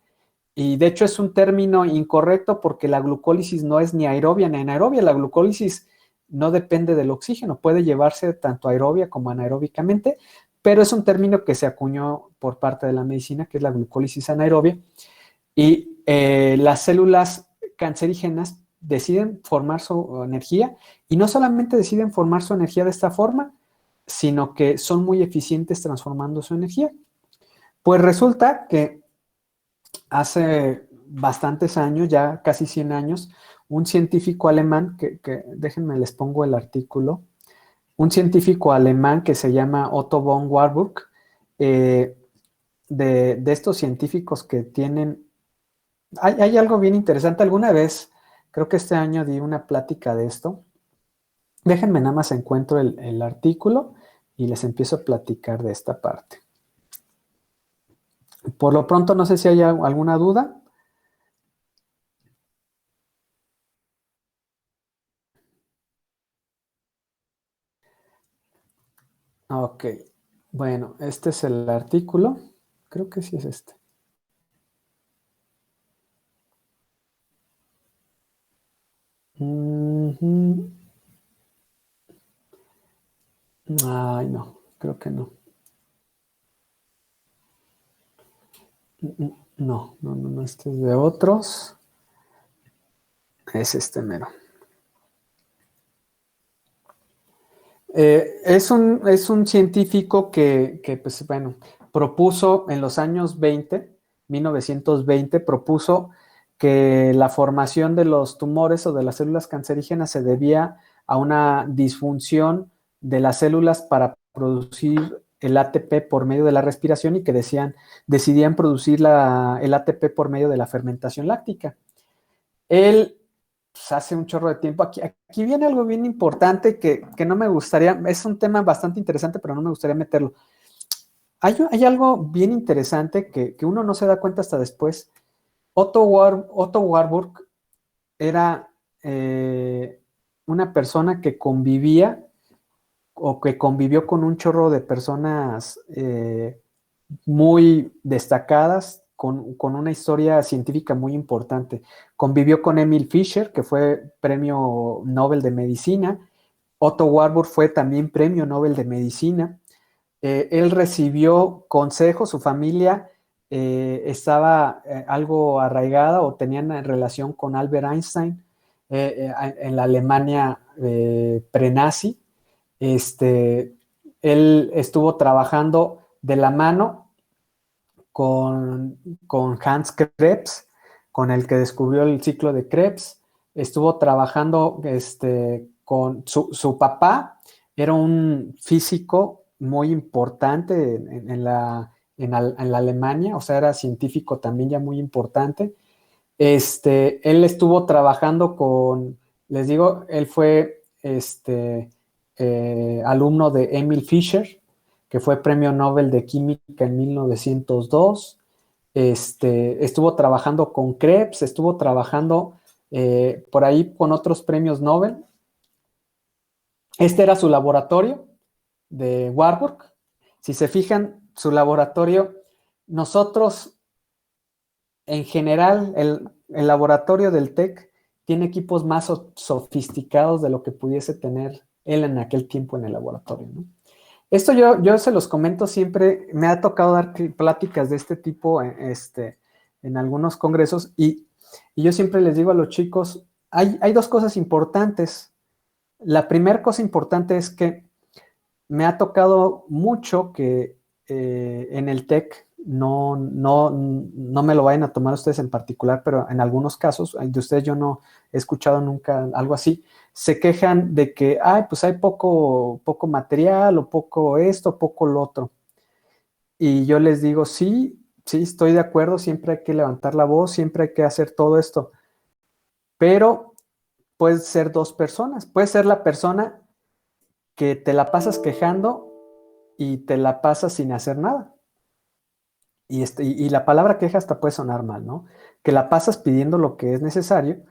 Y de hecho es un término incorrecto porque la glucólisis no es ni aerobia ni anaerobia. La glucólisis no depende del oxígeno, puede llevarse tanto aerobia como anaeróbicamente, pero es un término que se acuñó por parte de la medicina, que es la glucólisis anaerobia. Y las células cancerígenas deciden formar su energía y no solamente deciden formar su energía de esta forma, sino que son muy eficientes transformando su energía. Pues resulta que hace bastantes años, ya casi 100 años, un científico alemán, déjenme les pongo el artículo, un científico alemán que se llama Otto von Warburg, de estos científicos que tienen, hay algo bien interesante, alguna vez, creo que este año di una plática de esto, déjenme nada más encuentro el artículo y les empiezo a platicar de esta parte. Por lo pronto, no sé si hay alguna duda. Ok, bueno, este es el artículo. Creo que sí es este. Ay, no, creo que no. No, este es de otros. Es este mero. Es un científico que, pues bueno, propuso en los años 1920, propuso que la formación de los tumores o de las células cancerígenas se debía a una disfunción de las células para producir el ATP por medio de la respiración y que decidían producir el ATP por medio de la fermentación láctica. Él pues, hace un chorro de tiempo, aquí viene algo bien importante que no me gustaría, es un tema bastante interesante, pero no me gustaría meterlo. Hay algo bien interesante que uno no se da cuenta hasta después. Otto Warburg era una persona que convivía o que convivió con un chorro de personas muy destacadas, con una historia científica muy importante. Convivió con Emil Fischer, que fue premio Nobel de Medicina. Otto Warburg fue también premio Nobel de Medicina. Él recibió consejos, su familia estaba algo arraigada o tenían relación con Albert Einstein en la Alemania prenazi. Él estuvo trabajando de la mano con Hans Krebs, con el que descubrió el ciclo de Krebs. Estuvo trabajando con su papá, era un físico muy importante en la Alemania, o sea, era científico también ya muy importante. Él estuvo trabajando les digo, él fue alumno de Emil Fischer, que fue premio Nobel de Química en 1902. Estuvo trabajando con Krebs, estuvo trabajando por ahí con otros premios Nobel. Este era su laboratorio de Warburg. Si se fijan, su laboratorio, nosotros, en general, el laboratorio del TEC tiene equipos más sofisticados de lo que pudiese tener él en aquel tiempo en el laboratorio, ¿no? Esto yo se los comento siempre, me ha tocado dar pláticas de este tipo en algunos congresos y yo siempre les digo a los chicos, hay dos cosas importantes. La primera cosa importante es que me ha tocado mucho que en el TEC, no me lo vayan a tomar ustedes en particular, pero en algunos casos, de ustedes yo no he escuchado nunca algo así, se quejan de que, pues hay poco material, o poco esto, poco lo otro. Y yo les digo, sí, estoy de acuerdo, siempre hay que levantar la voz, siempre hay que hacer todo esto, pero puede ser dos personas, puede ser la persona que te la pasas quejando y te la pasas sin hacer nada. Y la palabra queja hasta puede sonar mal, ¿no? Que la pasas pidiendo lo que es necesario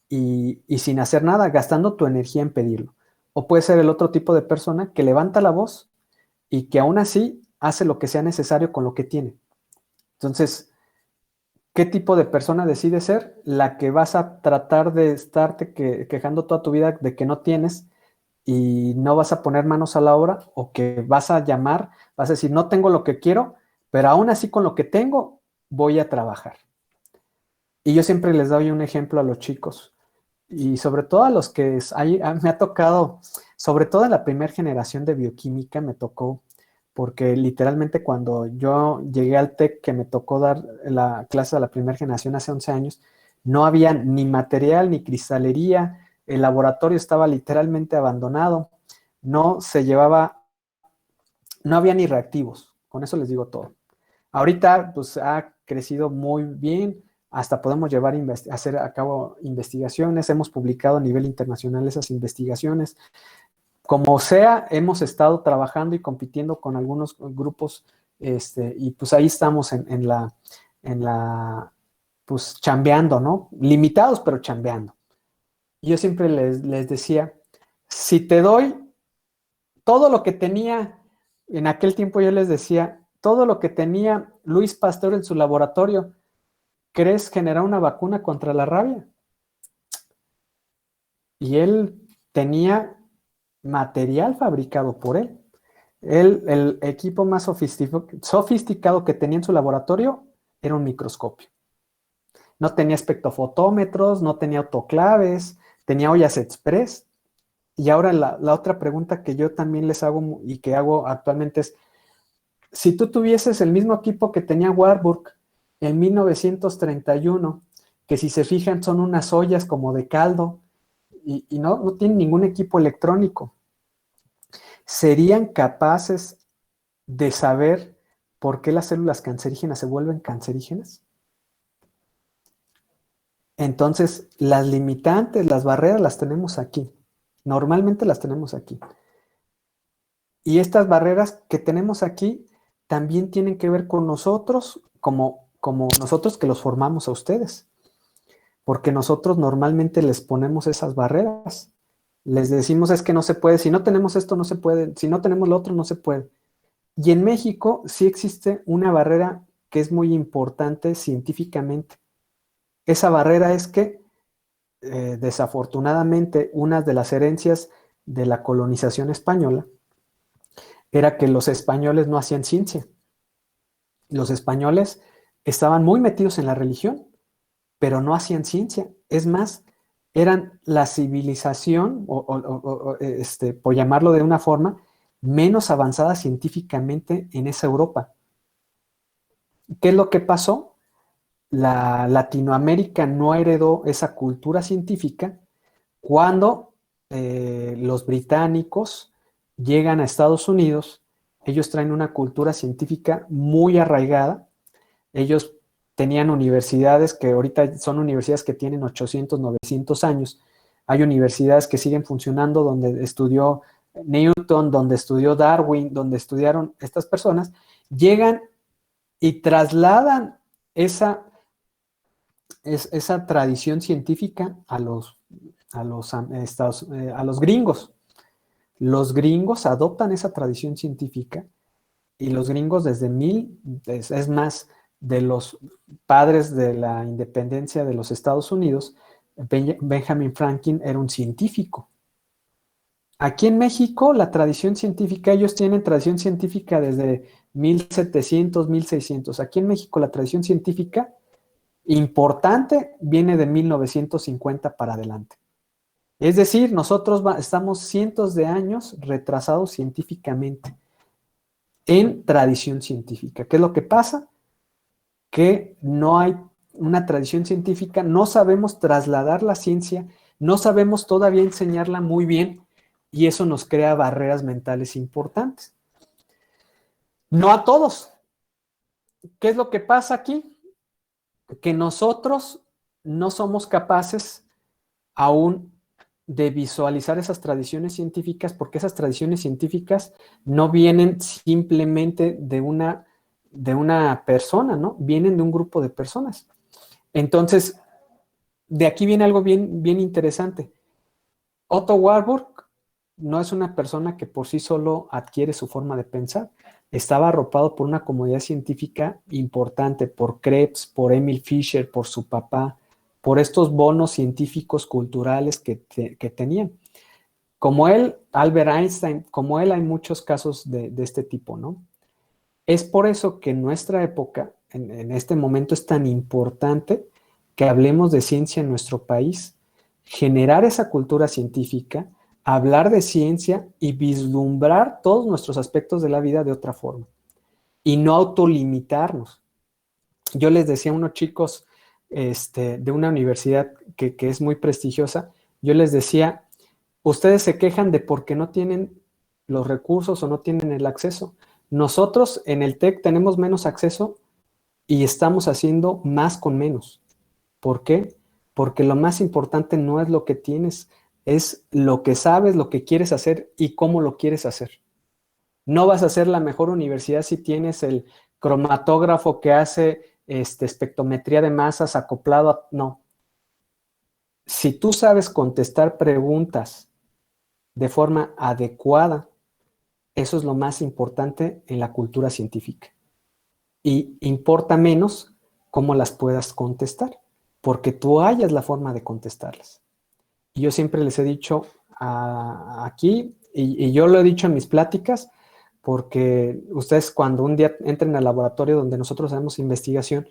y sin hacer nada, gastando tu energía en pedirlo. O puede ser el otro tipo de persona que levanta la voz y que aún así hace lo que sea necesario con lo que tiene. Entonces, ¿qué tipo de persona decide ser? La que vas a tratar de estarte quejando toda tu vida de que no tienes y no vas a poner manos a la obra, o que vas a llamar, vas a decir, no tengo lo que quiero, pero aún así con lo que tengo voy a trabajar. Y yo siempre les doy un ejemplo a los chicos. y sobre todo a los que me ha tocado, sobre todo en la primera generación de bioquímica me tocó, porque literalmente cuando yo llegué al TEC, que me tocó dar la clase de la primera generación hace 11 años, no había ni material ni cristalería, el laboratorio estaba literalmente abandonado, no se llevaba, no había ni reactivos, con eso les digo todo. Ahorita pues ha crecido muy bien, hasta podemos hacer a cabo investigaciones, hemos publicado a nivel internacional esas investigaciones. Como sea, hemos estado trabajando y compitiendo con algunos grupos, y pues ahí estamos en la, pues chambeando, ¿no? Limitados, pero chambeando. Y yo siempre les decía, si te doy todo lo que tenía, en aquel tiempo yo les decía, todo lo que tenía Luis Pasteur en su laboratorio, ¿crees generar una vacuna contra la rabia? Y él tenía material fabricado por él. El equipo más sofisticado que tenía en su laboratorio era un microscopio. No tenía espectrofotómetros, no tenía autoclaves, tenía ollas express. Y ahora la otra pregunta que yo también les hago y que hago actualmente es, si tú tuvieses el mismo equipo que tenía Warburg en 1931, que si se fijan son unas ollas como de caldo y no tienen ningún equipo electrónico, ¿serían capaces de saber por qué las células cancerígenas se vuelven cancerígenas? Entonces, las limitantes, las barreras las tenemos aquí. Normalmente las tenemos aquí. Y estas barreras que tenemos aquí también tienen que ver con nosotros, como nosotros que los formamos a ustedes. Porque nosotros normalmente les ponemos esas barreras. Les decimos es que no se puede, si no tenemos esto no se puede, si no tenemos lo otro no se puede. Y en México sí existe una barrera que es muy importante científicamente. Esa barrera es que, desafortunadamente, una de las herencias de la colonización española era que los españoles no hacían ciencia. Los españoles estaban muy metidos en la religión, pero no hacían ciencia. Es más, eran la civilización, por llamarlo de una forma, menos avanzada científicamente en esa Europa. ¿Qué es lo que pasó? La Latinoamérica no heredó esa cultura científica cuando los británicos llegan a Estados Unidos. Ellos traen una cultura científica muy arraigada. Ellos tenían universidades que ahorita son universidades que tienen 800, 900 años. Hay universidades que siguen funcionando donde estudió Newton, donde estudió Darwin, donde estudiaron estas personas. Llegan y trasladan esa tradición científica a los gringos. Los gringos adoptan esa tradición científica y los gringos es más, de los padres de la independencia de los Estados Unidos, Benjamin Franklin era un científico. Aquí en México, la tradición científica, ellos tienen tradición científica desde 1700, 1600. Aquí en México, la tradición científica importante viene de 1950 para adelante. Es decir, nosotros estamos cientos de años retrasados científicamente en tradición científica. ¿Qué es lo que pasa? Que no hay una tradición científica, no sabemos trasladar la ciencia, no sabemos todavía enseñarla muy bien y eso nos crea barreras mentales importantes. No a todos. ¿Qué es lo que pasa aquí? Que nosotros no somos capaces aún de visualizar esas tradiciones científicas porque esas tradiciones científicas no vienen simplemente de una persona, ¿no? Vienen de un grupo de personas. Entonces, de aquí viene algo bien, bien interesante. Otto Warburg no es una persona que por sí solo adquiere su forma de pensar. Estaba arropado por una comunidad científica importante, por Krebs, por Emil Fischer, por su papá, por estos bonos científicos culturales que tenían. Como él, Albert Einstein, como él hay muchos casos de este tipo, ¿no? Es por eso que en nuestra época, en este momento es tan importante que hablemos de ciencia en nuestro país, generar esa cultura científica, hablar de ciencia y vislumbrar todos nuestros aspectos de la vida de otra forma y no autolimitarnos. Yo les decía a unos chicos de una universidad que es muy prestigiosa, yo les decía, ustedes se quejan de por qué no tienen los recursos o no tienen el acceso. Nosotros en el TEC tenemos menos acceso y estamos haciendo más con menos. ¿Por qué? Porque lo más importante no es lo que tienes, es lo que sabes, lo que quieres hacer y cómo lo quieres hacer. No vas a ser la mejor universidad si tienes el cromatógrafo que hace espectrometría de masas acoplado a... No. Si tú sabes contestar preguntas de forma adecuada, eso es lo más importante en la cultura científica. Y importa menos cómo las puedas contestar, porque tú hayas la forma de contestarlas. Y yo siempre les he dicho aquí, y yo lo he dicho en mis pláticas, porque ustedes cuando un día entren al laboratorio donde nosotros hacemos investigación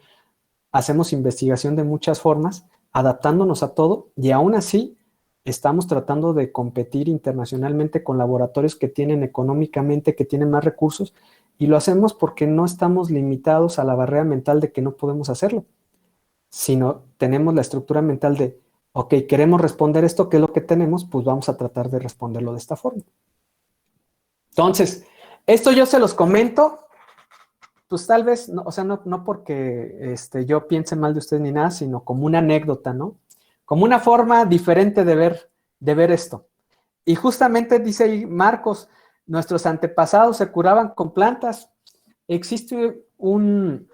de muchas formas, adaptándonos a todo, y aún así estamos tratando de competir internacionalmente con laboratorios que tienen económicamente, que tienen más recursos, y lo hacemos porque no estamos limitados a la barrera mental de que no podemos hacerlo, sino tenemos la estructura mental de, ok, queremos responder esto, ¿qué es lo que tenemos? Pues vamos a tratar de responderlo de esta forma. Entonces, esto yo se los comento, pues tal vez, no, o sea, no porque yo piense mal de ustedes ni nada, sino como una anécdota, ¿no? Como una forma diferente de ver esto. Y justamente dice ahí Marcos, nuestros antepasados se curaban con plantas. Existe en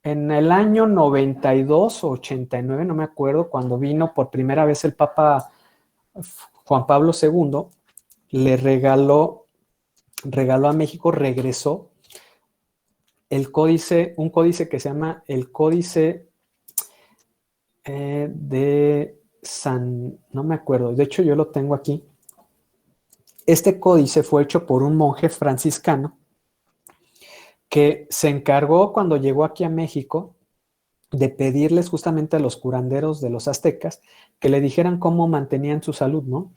el año 92 o 89, no me acuerdo, cuando vino por primera vez el Papa Juan Pablo II, le regaló a México, regresó un códice que se llama el Códice de San, no me acuerdo, de hecho yo lo tengo aquí. Este códice fue hecho por un monje franciscano que se encargó cuando llegó aquí a México de pedirles justamente a los curanderos de los aztecas que le dijeran cómo mantenían su salud, ¿no?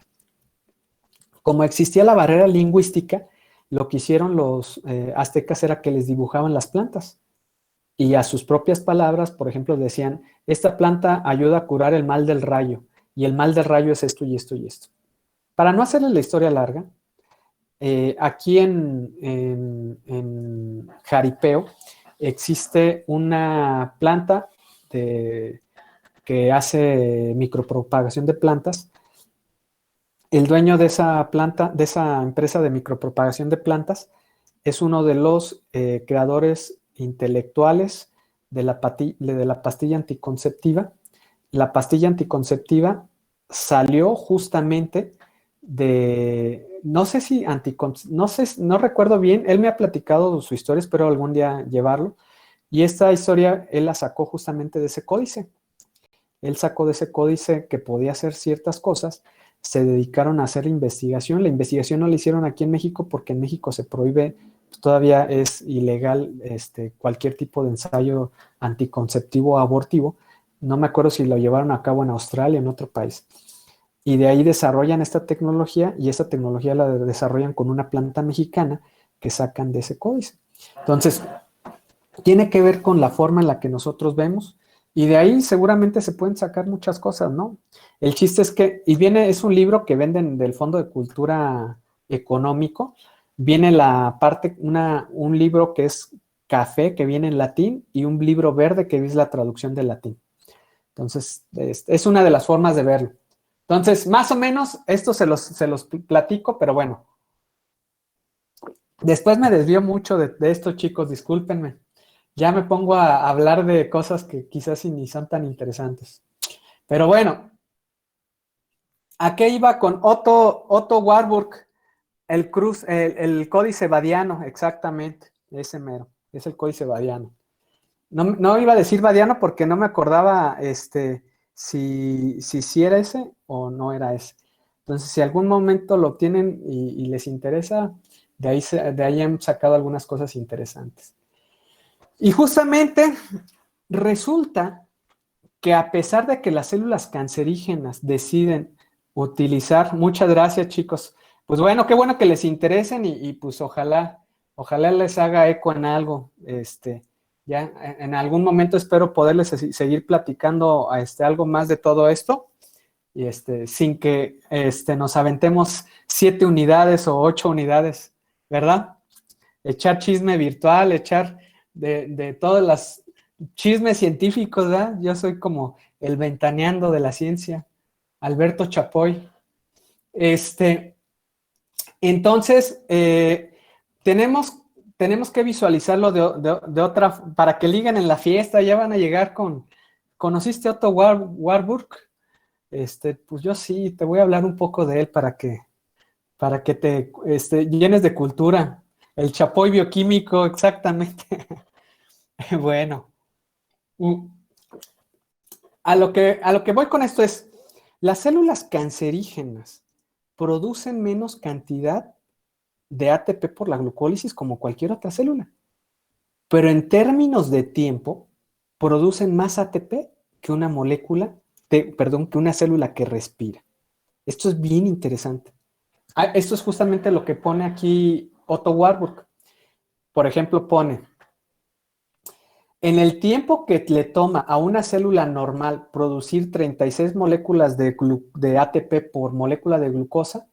Como existía la barrera lingüística, lo que hicieron los aztecas era que les dibujaban las plantas y a sus propias palabras, por ejemplo, decían, esta planta ayuda a curar el mal del rayo y el mal del rayo es esto y esto y esto. Para no hacerles la historia larga, aquí en Jaripeo existe una planta que hace micropropagación de plantas. El dueño de esa planta, de esa empresa de micropropagación de plantas, es uno de los creadores intelectuales de la pastilla anticonceptiva. La pastilla anticonceptiva salió justamente no recuerdo bien, él me ha platicado su historia, espero algún día llevarlo, y esta historia él la sacó justamente de ese códice. Él sacó de ese códice que podía hacer ciertas cosas, se dedicaron a hacer investigación. La investigación no la hicieron aquí en México porque en México se prohíbe, todavía es ilegal cualquier tipo de ensayo anticonceptivo o abortivo. No me acuerdo si lo llevaron a cabo en Australia o en otro país. Y de ahí desarrollan esta tecnología y esta tecnología la desarrollan con una planta mexicana que sacan de ese códice. Entonces, tiene que ver con la forma en la que nosotros vemos y de ahí seguramente se pueden sacar muchas cosas, ¿no? El chiste es que, es un libro que venden del Fondo de Cultura Económico, viene la parte, un libro que es café, que viene en latín, y un libro verde que es la traducción del latín. Entonces, es una de las formas de verlo. Entonces, más o menos, esto se los platico, pero bueno. Después me desvío mucho de esto, chicos, discúlpenme. Ya me pongo a hablar de cosas que quizás ni son tan interesantes. Pero bueno, ¿a qué iba con Otto Warburg? El códice badiano, exactamente, ese mero, es el códice badiano. No iba a decir badiano porque no me acordaba si era ese o no era ese. Entonces, si algún momento lo obtienen y les interesa, de ahí han sacado algunas cosas interesantes. Y justamente resulta que a pesar de que las células cancerígenas deciden utilizar, muchas gracias chicos, pues bueno, qué bueno que les interesen y pues ojalá les haga eco en algo, ya en algún momento espero poderles seguir platicando algo más de todo esto, y sin que nos aventemos 7 unidades o 8 unidades, ¿verdad? Echar chisme virtual, echar de todas las chismes científicos, ¿verdad? Yo soy como el ventaneando de la ciencia, Alberto Chapoy. Entonces, tenemos que visualizarlo de otra, para que liguen en la fiesta, ya van a llegar ¿conociste a Otto Warburg? Pues yo sí, te voy a hablar un poco de él para que te llenes de cultura. El Chapoy bioquímico, exactamente. Bueno, a lo que voy con esto es, las células cancerígenas producen menos cantidad de ATP por la glucólisis como cualquier otra célula, pero en términos de tiempo producen más ATP que una que una célula que respira. Esto es bien interesante. Esto es justamente lo que pone aquí Otto Warburg. Por ejemplo, pone, en el tiempo que le toma a una célula normal producir 36 moléculas de ATP por molécula de glucosa,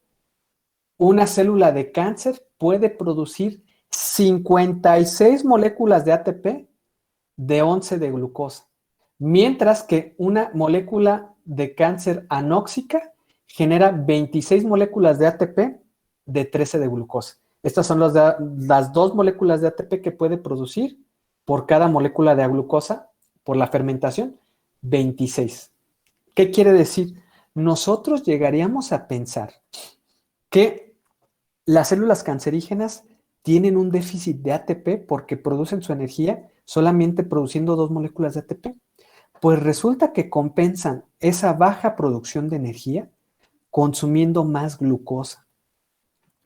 una célula de cáncer puede producir 56 moléculas de ATP de 11 de glucosa, mientras que una molécula de cáncer anóxica genera 26 moléculas de ATP de 13 de glucosa. Estas son las 2 moléculas de ATP que puede producir por cada molécula de glucosa por la fermentación, 26. ¿Qué quiere decir? Nosotros llegaríamos a pensar que las células cancerígenas tienen un déficit de ATP porque producen su energía solamente produciendo 2 moléculas de ATP. Pues resulta que compensan esa baja producción de energía consumiendo más glucosa.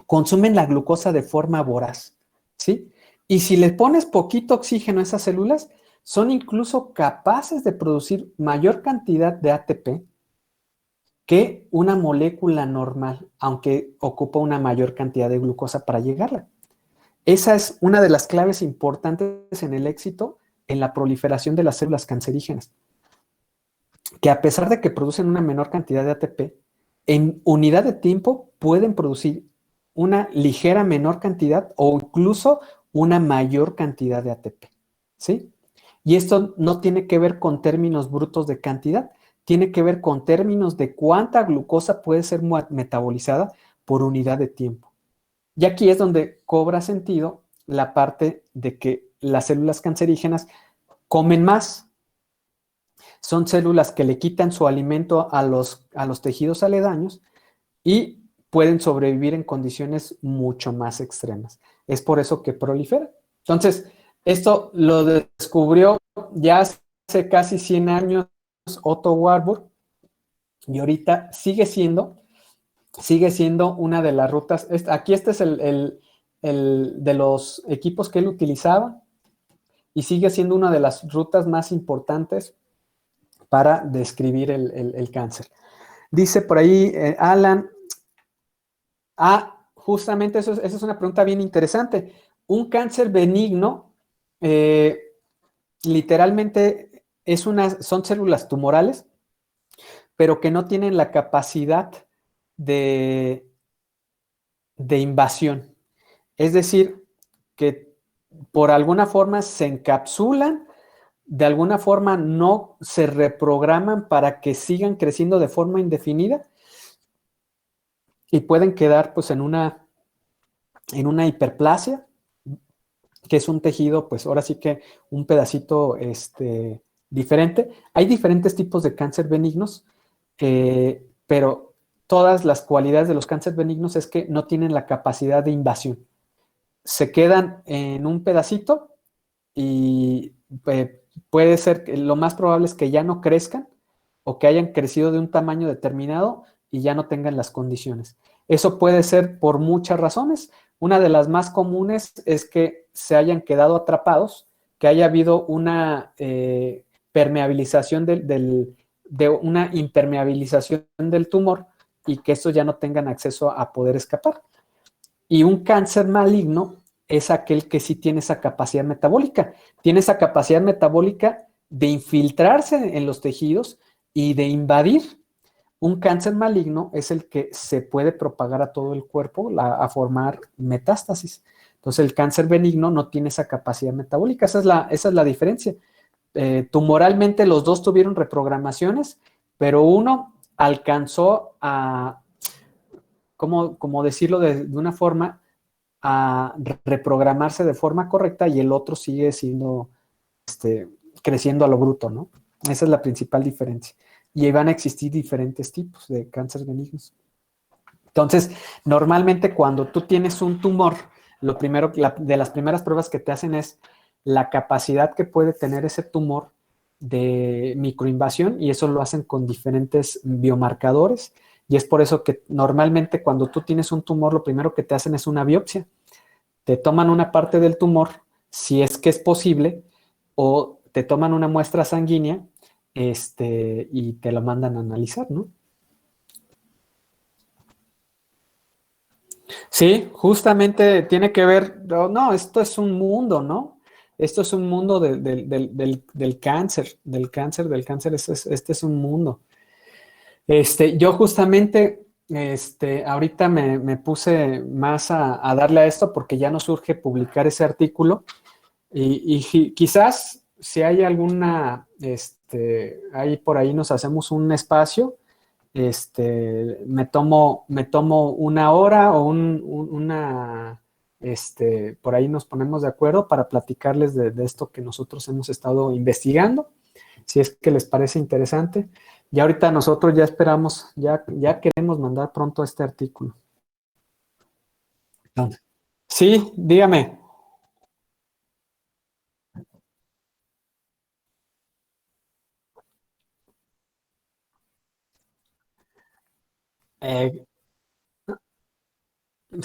Consumen la glucosa de forma voraz, ¿sí? Y si le pones poquito oxígeno a esas células, son incluso capaces de producir mayor cantidad de ATP que una molécula normal, aunque ocupa una mayor cantidad de glucosa para llegarla. Esa es una de las claves importantes en el éxito en la proliferación de las células cancerígenas, que a pesar de que producen una menor cantidad de ATP, en unidad de tiempo pueden producir una ligera menor cantidad o incluso una mayor cantidad de ATP, ¿sí? Y esto no tiene que ver con términos brutos de cantidad, tiene que ver con términos de cuánta glucosa puede ser metabolizada por unidad de tiempo. Y aquí es donde cobra sentido la parte de que las células cancerígenas comen más. Son células que le quitan su alimento a los tejidos aledaños y pueden sobrevivir en condiciones mucho más extremas. Es por eso que proliferan. Entonces, esto lo descubrió ya hace casi 100 años Otto Warburg y ahorita sigue siendo una de las rutas. Aquí este es el de los equipos que él utilizaba y sigue siendo una de las rutas más importantes para describir el cáncer. Dice por ahí Alan, justamente esa es una pregunta bien interesante. Un cáncer benigno, literalmente son células tumorales, pero que no tienen la capacidad de invasión. Es decir, que por alguna forma se encapsulan, de alguna forma no se reprograman para que sigan creciendo de forma indefinida y pueden quedar pues en una hiperplasia, que es un tejido, pues ahora sí que un pedacito diferente. Hay diferentes tipos de cáncer benignos, pero todas las cualidades de los cánceres benignos es que no tienen la capacidad de invasión. Se quedan en un pedacito y puede ser que lo más probable es que ya no crezcan o que hayan crecido de un tamaño determinado y ya no tengan las condiciones. Eso puede ser por muchas razones. Una de las más comunes es que se hayan quedado atrapados, que haya habido una permeabilización de una impermeabilización del tumor y que estos ya no tengan acceso a poder escapar. Y un cáncer maligno es aquel que sí tiene esa capacidad metabólica. Tiene esa capacidad metabólica de infiltrarse en los tejidos y de invadir. Un cáncer maligno es el que se puede propagar a todo el cuerpo, a formar metástasis. Entonces, el cáncer benigno no tiene esa capacidad metabólica. Esa es la diferencia. Tumoralmente, los dos tuvieron reprogramaciones, pero uno alcanzó a, ¿cómo decirlo de una forma? A reprogramarse de forma correcta y el otro sigue siendo, creciendo a lo bruto, ¿no? Esa es la principal diferencia. Y van a existir diferentes tipos de cáncer benignos. Entonces, normalmente cuando tú tienes un tumor, lo primero, de las primeras pruebas que te hacen es la capacidad que puede tener ese tumor de microinvasión, y eso lo hacen con diferentes biomarcadores, y es por eso que normalmente cuando tú tienes un tumor, lo primero que te hacen es una biopsia. Te toman una parte del tumor, si es que es posible, o te toman una muestra sanguínea, y te lo mandan a analizar, ¿no? Sí, justamente tiene que ver, no, esto es un mundo, ¿no? Esto es un mundo del cáncer, este es un mundo. Yo justamente, ahorita me puse más a darle a esto porque ya nos urge publicar ese artículo y quizás si hay alguna, ahí por ahí nos hacemos un espacio, me tomo una hora o por ahí nos ponemos de acuerdo para platicarles de esto que nosotros hemos estado investigando, si es que les parece interesante. Y ahorita nosotros ya esperamos, ya queremos mandar pronto este artículo. Sí, dígame.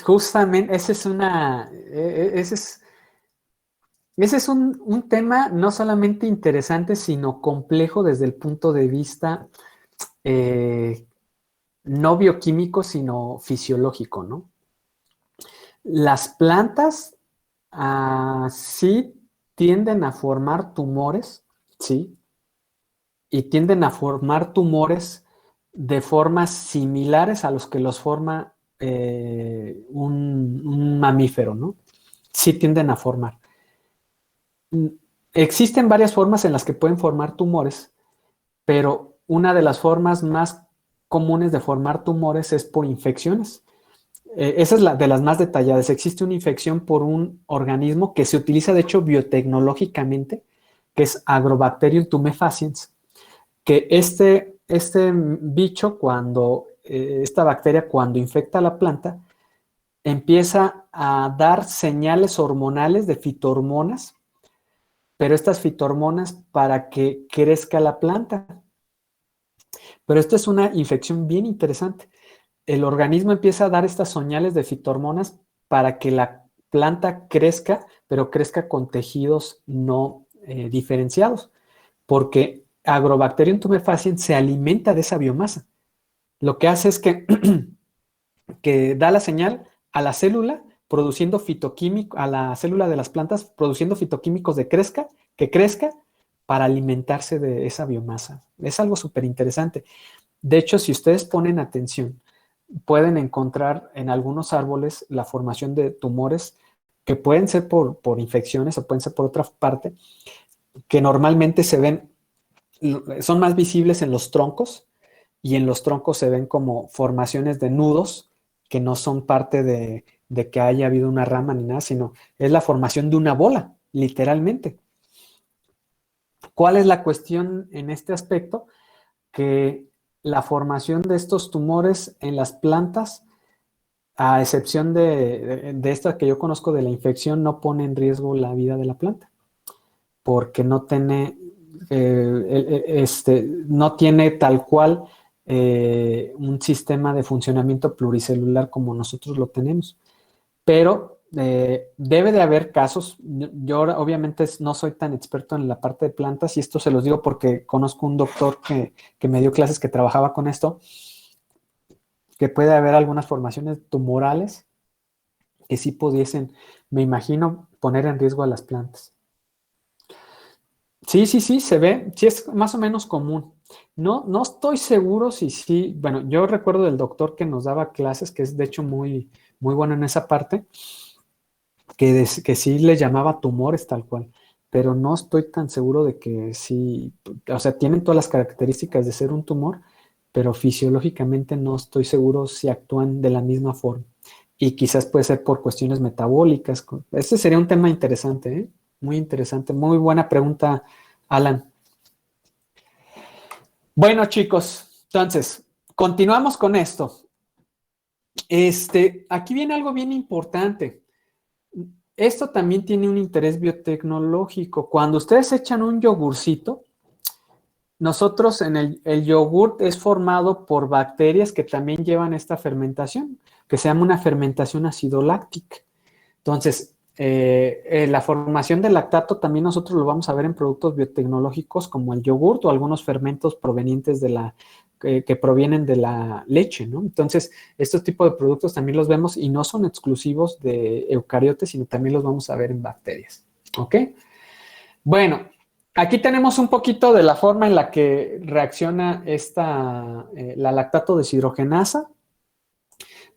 Justamente, ese es un tema no solamente interesante, sino complejo desde el punto de vista no bioquímico, sino fisiológico, ¿no? Las plantas sí tienden a formar tumores, ¿sí? Y tienden a formar tumores de formas similares a los que los forma un mamífero, ¿no? Sí tienden a formar. Existen varias formas en las que pueden formar tumores, pero una de las formas más comunes de formar tumores es por infecciones. Esa es de las más detalladas. Existe una infección por un organismo que se utiliza, de hecho, biotecnológicamente, que es Agrobacterium tumefaciens, que este bicho, esta bacteria, cuando infecta a la planta, empieza a dar señales hormonales de fitohormonas, pero estas fitohormonas para que crezca la planta. Pero esta es una infección bien interesante. El organismo empieza a dar estas señales de fitohormonas para que la planta crezca, pero crezca con tejidos no diferenciados, porque Agrobacterium tumefaciens se alimenta de esa biomasa. Lo que hace es que da la señal a la célula produciendo fitoquímicos, a la célula de las plantas produciendo fitoquímicos que crezca para alimentarse de esa biomasa. Es algo súper interesante. De hecho, si ustedes ponen atención, pueden encontrar en algunos árboles la formación de tumores que pueden ser por infecciones o pueden ser por otra parte, que normalmente son más visibles en los troncos, y en los troncos se ven como formaciones de nudos que no son parte de que haya habido una rama ni nada, sino es la formación de una bola, literalmente. ¿Cuál es la cuestión en este aspecto? Que la formación de estos tumores en las plantas, a excepción de esta que yo conozco de la infección, no pone en riesgo la vida de la planta, porque no tiene tal cual un sistema de funcionamiento pluricelular como nosotros lo tenemos. Pero debe de haber casos. Yo obviamente no soy tan experto en la parte de plantas y esto se los digo porque conozco un doctor que me dio clases que trabajaba con esto, que puede haber algunas formaciones tumorales que sí pudiesen, me imagino, poner en riesgo a las plantas. Sí, se ve, sí es más o menos común. No estoy seguro si sí, bueno, yo recuerdo del doctor que nos daba clases, que es de hecho muy bueno en esa parte, que sí le llamaba tumores tal cual, pero no estoy tan seguro de que sí, o sea, tienen todas las características de ser un tumor, pero fisiológicamente no estoy seguro si actúan de la misma forma. Y quizás puede ser por cuestiones metabólicas. Este sería un tema interesante, ¿eh? Muy interesante, muy buena pregunta, Alan. Bueno, chicos, entonces, continuamos con esto. Aquí viene algo bien importante. Esto también tiene un interés biotecnológico. Cuando ustedes echan un yogurcito, nosotros en el yogurt es formado por bacterias que también llevan esta fermentación, que se llama una fermentación acidoláctica. Entonces, la formación del lactato también nosotros lo vamos a ver en productos biotecnológicos como el yogurt o algunos fermentos provenientes que provienen de la leche, ¿no? Entonces, estos tipos de productos también los vemos y no son exclusivos de eucariotes, sino también los vamos a ver en bacterias, ¿ok? Bueno, aquí tenemos un poquito de la forma en la que reacciona la lactato deshidrogenasa,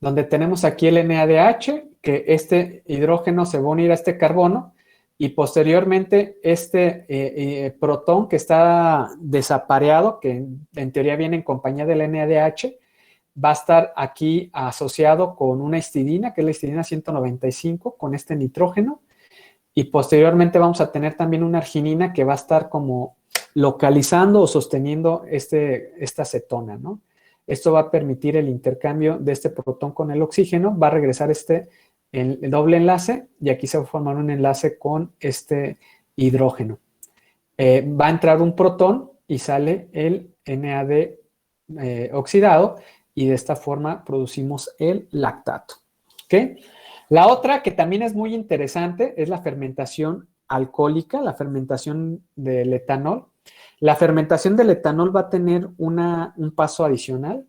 donde tenemos aquí el NADH, que este hidrógeno se va a unir a este carbono y posteriormente este protón que está desapareado, que en teoría viene en compañía del NADH, va a estar aquí asociado con una histidina, que es la histidina 195, con este nitrógeno, y posteriormente vamos a tener también una arginina que va a estar como localizando o sosteniendo esta cetona, ¿no? Esto va a permitir el intercambio de este protón con el oxígeno, va a regresar el doble enlace y aquí se va a formar un enlace con este hidrógeno. Va a entrar un protón y sale el NAD oxidado y de esta forma producimos el lactato. ¿Ok? La otra que también es muy interesante es la fermentación alcohólica, la fermentación del etanol. La fermentación del etanol va a tener un paso adicional.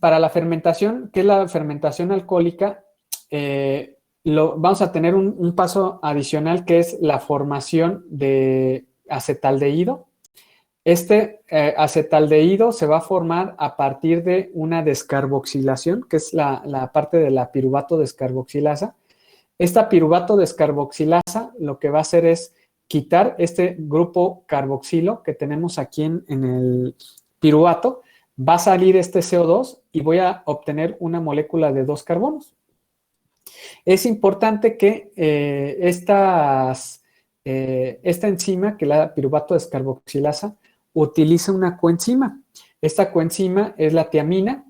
Para la fermentación, que es la fermentación alcohólica, vamos a tener un paso adicional que es la formación de acetaldehído. Acetaldehído se va a formar a partir de una descarboxilación, que es la parte de la piruvato descarboxilasa. Esta piruvato descarboxilasa lo que va a hacer es quitar este grupo carboxilo que tenemos aquí en el piruvato, va a salir este CO2 y voy a obtener una molécula de 2 carbonos. Es importante que esta enzima, que es la piruvato descarboxilasa, utilice una coenzima. Esta coenzima es la tiamina.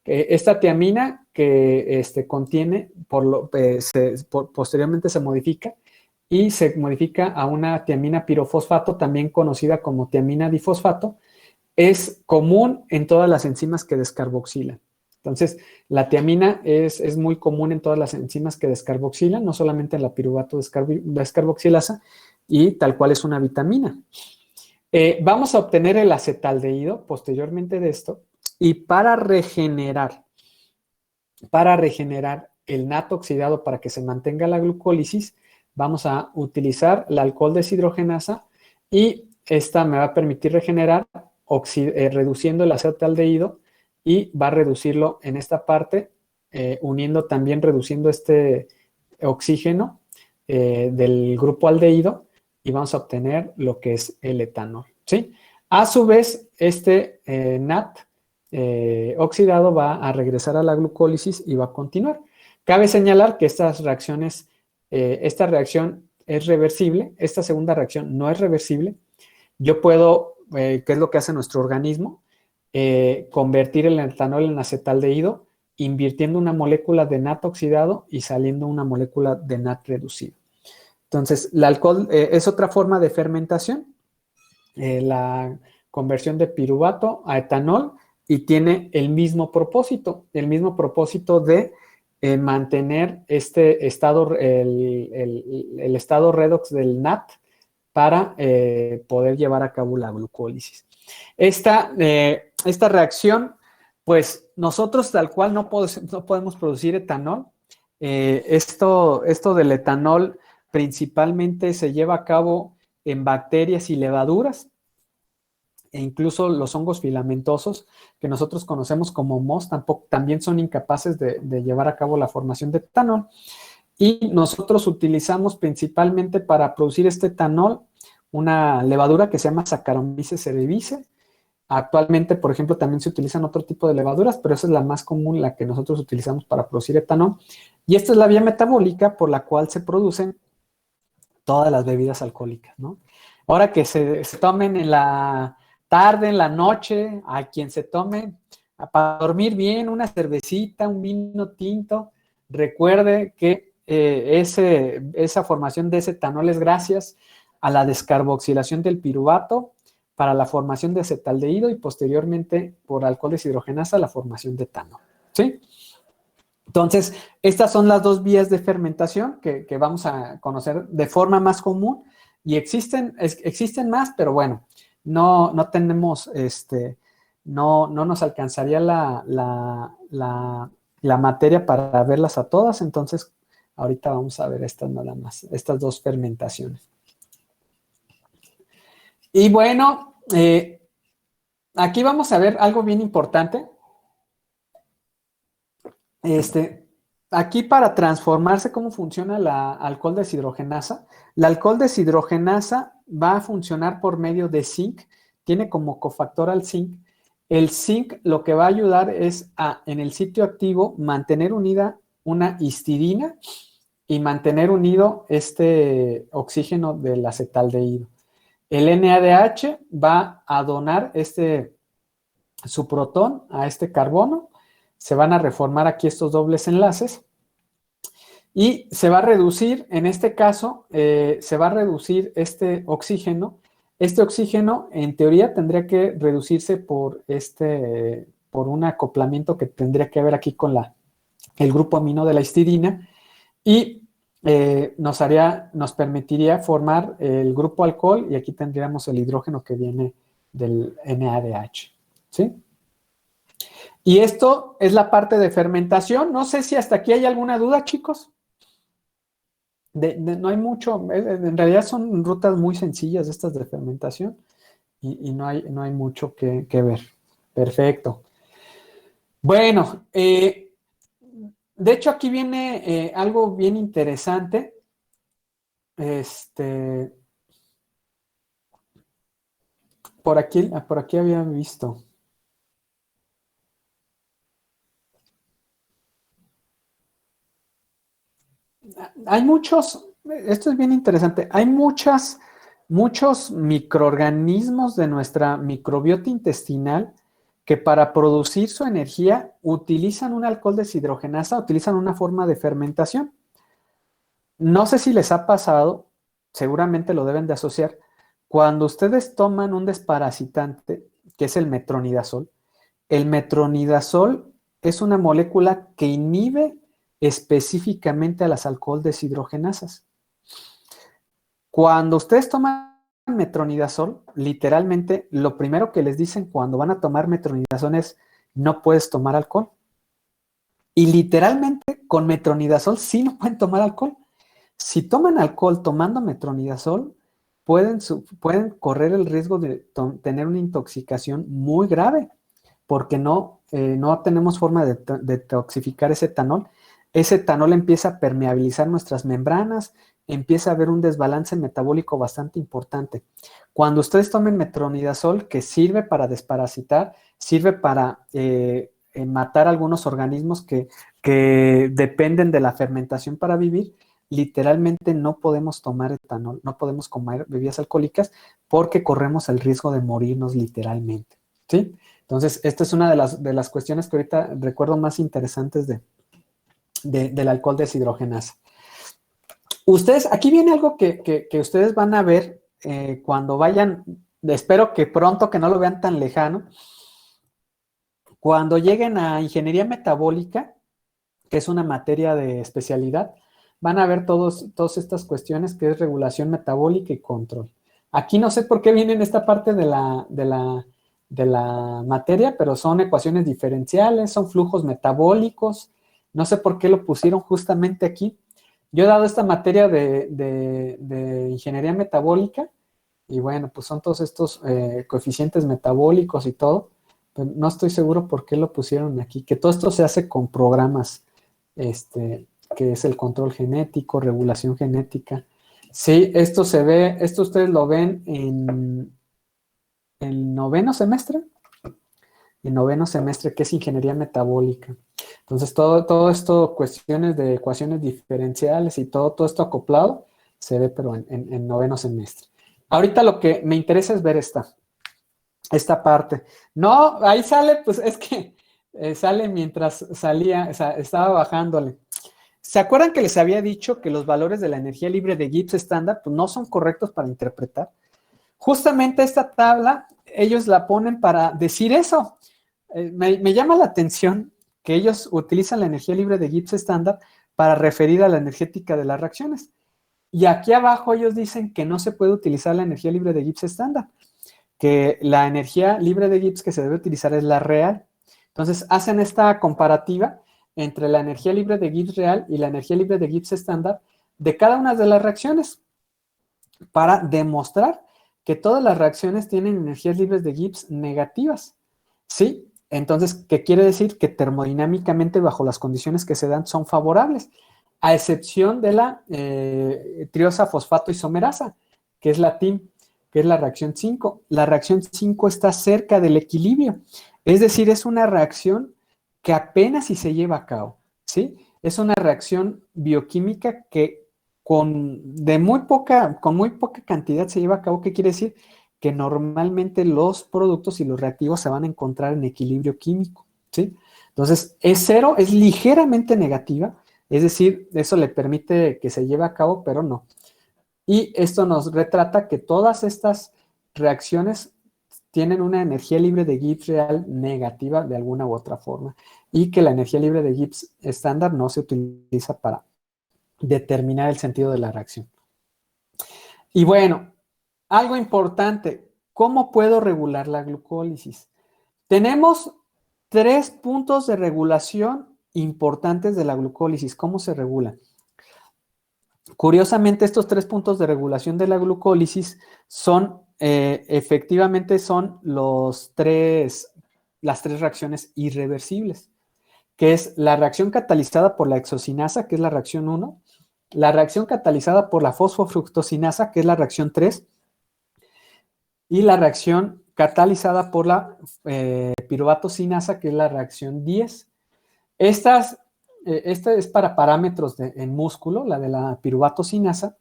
Esta tiamina que contiene, posteriormente se modifica y se modifica a una tiamina pirofosfato, también conocida como tiamina difosfato. Es común en todas las enzimas que descarboxilan. Entonces, la tiamina es muy común en todas las enzimas que descarboxilan, no solamente en la piruvato descarboxilasa, y tal cual es una vitamina. Vamos a obtener el acetaldehído posteriormente de esto, y para regenerar el NAT oxidado para que se mantenga la glucólisis, vamos a utilizar la alcohol deshidrogenasa y esta me va a permitir regenerar reduciendo el acetaldehído y va a reducirlo en esta parte, reduciendo este oxígeno del grupo aldehído y vamos a obtener lo que es el etanol, ¿sí? A su vez, este NAT oxidado va a regresar a la glucólisis y va a continuar. Cabe señalar que esta reacción es reversible, esta segunda reacción no es reversible. Yo puedo, ¿qué es lo que hace nuestro organismo? Convertir el etanol en acetaldehído, invirtiendo una molécula de NAT oxidado y saliendo una molécula de NAT reducido. Entonces, el alcohol es otra forma de fermentación, la conversión de piruvato a etanol, y tiene el mismo propósito de mantener este estado, el estado redox del NAT para poder llevar a cabo la glucólisis. Esta reacción, pues nosotros tal cual no podemos producir etanol. Esto del etanol principalmente se lleva a cabo en bacterias y levaduras, e incluso los hongos filamentosos, que nosotros conocemos como mohos, también son incapaces de llevar a cabo la formación de etanol. Y nosotros utilizamos principalmente para producir este etanol una levadura que se llama Saccharomyces cerevisiae. Actualmente, por ejemplo, también se utilizan otro tipo de levaduras, pero esa es la más común, la que nosotros utilizamos para producir etanol. Y esta es la vía metabólica por la cual se producen todas las bebidas alcohólicas, ¿no? Ahora que se tomen en la tarde, en la noche, a quien se tome para dormir bien, una cervecita, un vino tinto, recuerde que esa formación de ese etanol es gracias a la descarboxilación del piruvato para la formación de acetaldehído y posteriormente por alcohol deshidrogenasa la formación de etanol, ¿sí? Entonces, estas son las dos vías de fermentación que vamos a conocer de forma más común y existen más, pero bueno, no tenemos, no nos alcanzaría la materia para verlas a todas, entonces ahorita vamos a ver estas nada más, estas dos fermentaciones. Y bueno, aquí vamos a ver algo bien importante. Aquí para transformarse, ¿cómo funciona la alcohol deshidrogenasa? La alcohol deshidrogenasa va a funcionar por medio de zinc, tiene como cofactor al zinc. El zinc lo que va a ayudar es en el sitio activo, mantener unida una histidina y mantener unido este oxígeno del acetaldehído. El NADH va a donar su protón a este carbono. Se van a reformar aquí estos dobles enlaces y se va a reducir, en este caso, se va a reducir este oxígeno. Este oxígeno, en teoría, tendría que reducirse por un acoplamiento que tendría que haber aquí con el grupo amino de la histidina y nos permitiría formar el grupo alcohol y aquí tendríamos el hidrógeno que viene del NADH, ¿sí? Y esto es la parte de fermentación. No sé si hasta aquí hay alguna duda, chicos. No hay mucho, en realidad son rutas muy sencillas estas de fermentación y no hay mucho que ver. Perfecto. Bueno, de hecho aquí viene algo bien interesante. Por aquí había visto. Hay esto es bien interesante, hay muchos microorganismos de nuestra microbiota intestinal que para producir su energía utilizan un alcohol deshidrogenasa, utilizan una forma de fermentación. No sé si les ha pasado, seguramente lo deben de asociar, cuando ustedes toman un desparasitante, que es el metronidazol es una molécula que inhibe específicamente a las alcohol deshidrogenasas. Cuando ustedes toman metronidazol, literalmente lo primero que les dicen cuando van a tomar metronidazol es no puedes tomar alcohol. Y literalmente con metronidazol sí no pueden tomar alcohol. Si toman alcohol tomando metronidazol, pueden correr el riesgo de tener una intoxicación muy grave, porque no tenemos forma de toxificar ese etanol. Ese etanol empieza a permeabilizar nuestras membranas, empieza a haber un desbalance metabólico bastante importante. Cuando ustedes tomen metronidazol, que sirve para desparasitar, sirve para matar algunos organismos que dependen de la fermentación para vivir, literalmente no podemos tomar etanol, no podemos comer bebidas alcohólicas porque corremos el riesgo de morirnos literalmente, ¿sí? Entonces, esta es una de las cuestiones que ahorita recuerdo más interesantes del alcohol deshidrogenasa. Ustedes, aquí viene algo que ustedes van a ver cuando vayan, espero que pronto, que no lo vean tan lejano, cuando lleguen a ingeniería metabólica, que es una materia de especialidad, van a ver todas estas cuestiones que es regulación metabólica y control. Aquí no sé por qué viene en esta parte de la materia, pero son ecuaciones diferenciales, son flujos metabólicos. No sé por qué lo pusieron justamente aquí. Yo he dado esta materia de ingeniería metabólica y bueno, pues son todos estos coeficientes metabólicos y todo, pero no estoy seguro por qué lo pusieron aquí, que todo esto se hace con programas, que es el control genético, regulación genética. Sí, esto se ve, esto ustedes lo ven en noveno semestre, que es ingeniería metabólica. Entonces, todo esto, cuestiones de ecuaciones diferenciales y todo esto acoplado, se ve, pero en noveno semestre. Ahorita lo que me interesa es ver esta parte. No, ahí sale, pues es que sale mientras salía, o sea, estaba bajándole. ¿Se acuerdan que les había dicho que los valores de la energía libre de Gibbs estándar pues, no son correctos para interpretar? Justamente esta tabla, ellos la ponen para decir eso. Me llama la atención que ellos utilizan la energía libre de Gibbs estándar para referir a la energética de las reacciones. Y aquí abajo ellos dicen que no se puede utilizar la energía libre de Gibbs estándar, que la energía libre de Gibbs que se debe utilizar es la real. Entonces hacen esta comparativa entre la energía libre de Gibbs real y la energía libre de Gibbs estándar de cada una de las reacciones para demostrar que todas las reacciones tienen energías libres de Gibbs negativas, ¿sí? Entonces, ¿qué quiere decir? Que termodinámicamente, bajo las condiciones que se dan, son favorables, a excepción de la triosa fosfato isomerasa, que es la TIM, que es la reacción 5. La reacción 5 está cerca del equilibrio, es decir, es una reacción que apenas si se lleva a cabo, ¿sí? Es una reacción bioquímica que con muy poca cantidad se lleva a cabo. ¿Qué quiere decir? Que normalmente los productos y los reactivos se van a encontrar en equilibrio químico, ¿sí? Entonces, es cero, es ligeramente negativa, es decir, eso le permite que se lleve a cabo, pero no. Y esto nos retrata que todas estas reacciones tienen una energía libre de Gibbs real negativa de alguna u otra forma y que la energía libre de Gibbs estándar no se utiliza para determinar el sentido de la reacción. Y bueno, algo importante, ¿cómo puedo regular la glucólisis? Tenemos 3 puntos de regulación importantes de la glucólisis. ¿Cómo se regula? Curiosamente, estos 3 puntos de regulación de la glucólisis son, efectivamente, son las 3 reacciones irreversibles, que es la reacción catalizada por la exocinasa, que es la reacción 1, la reacción catalizada por la fosfofructosinasa, que es la reacción 3, y la reacción catalizada por la piruvatosinasa, que es la reacción 10. Esta es para parámetros en músculo, la de la piruvatosinasa.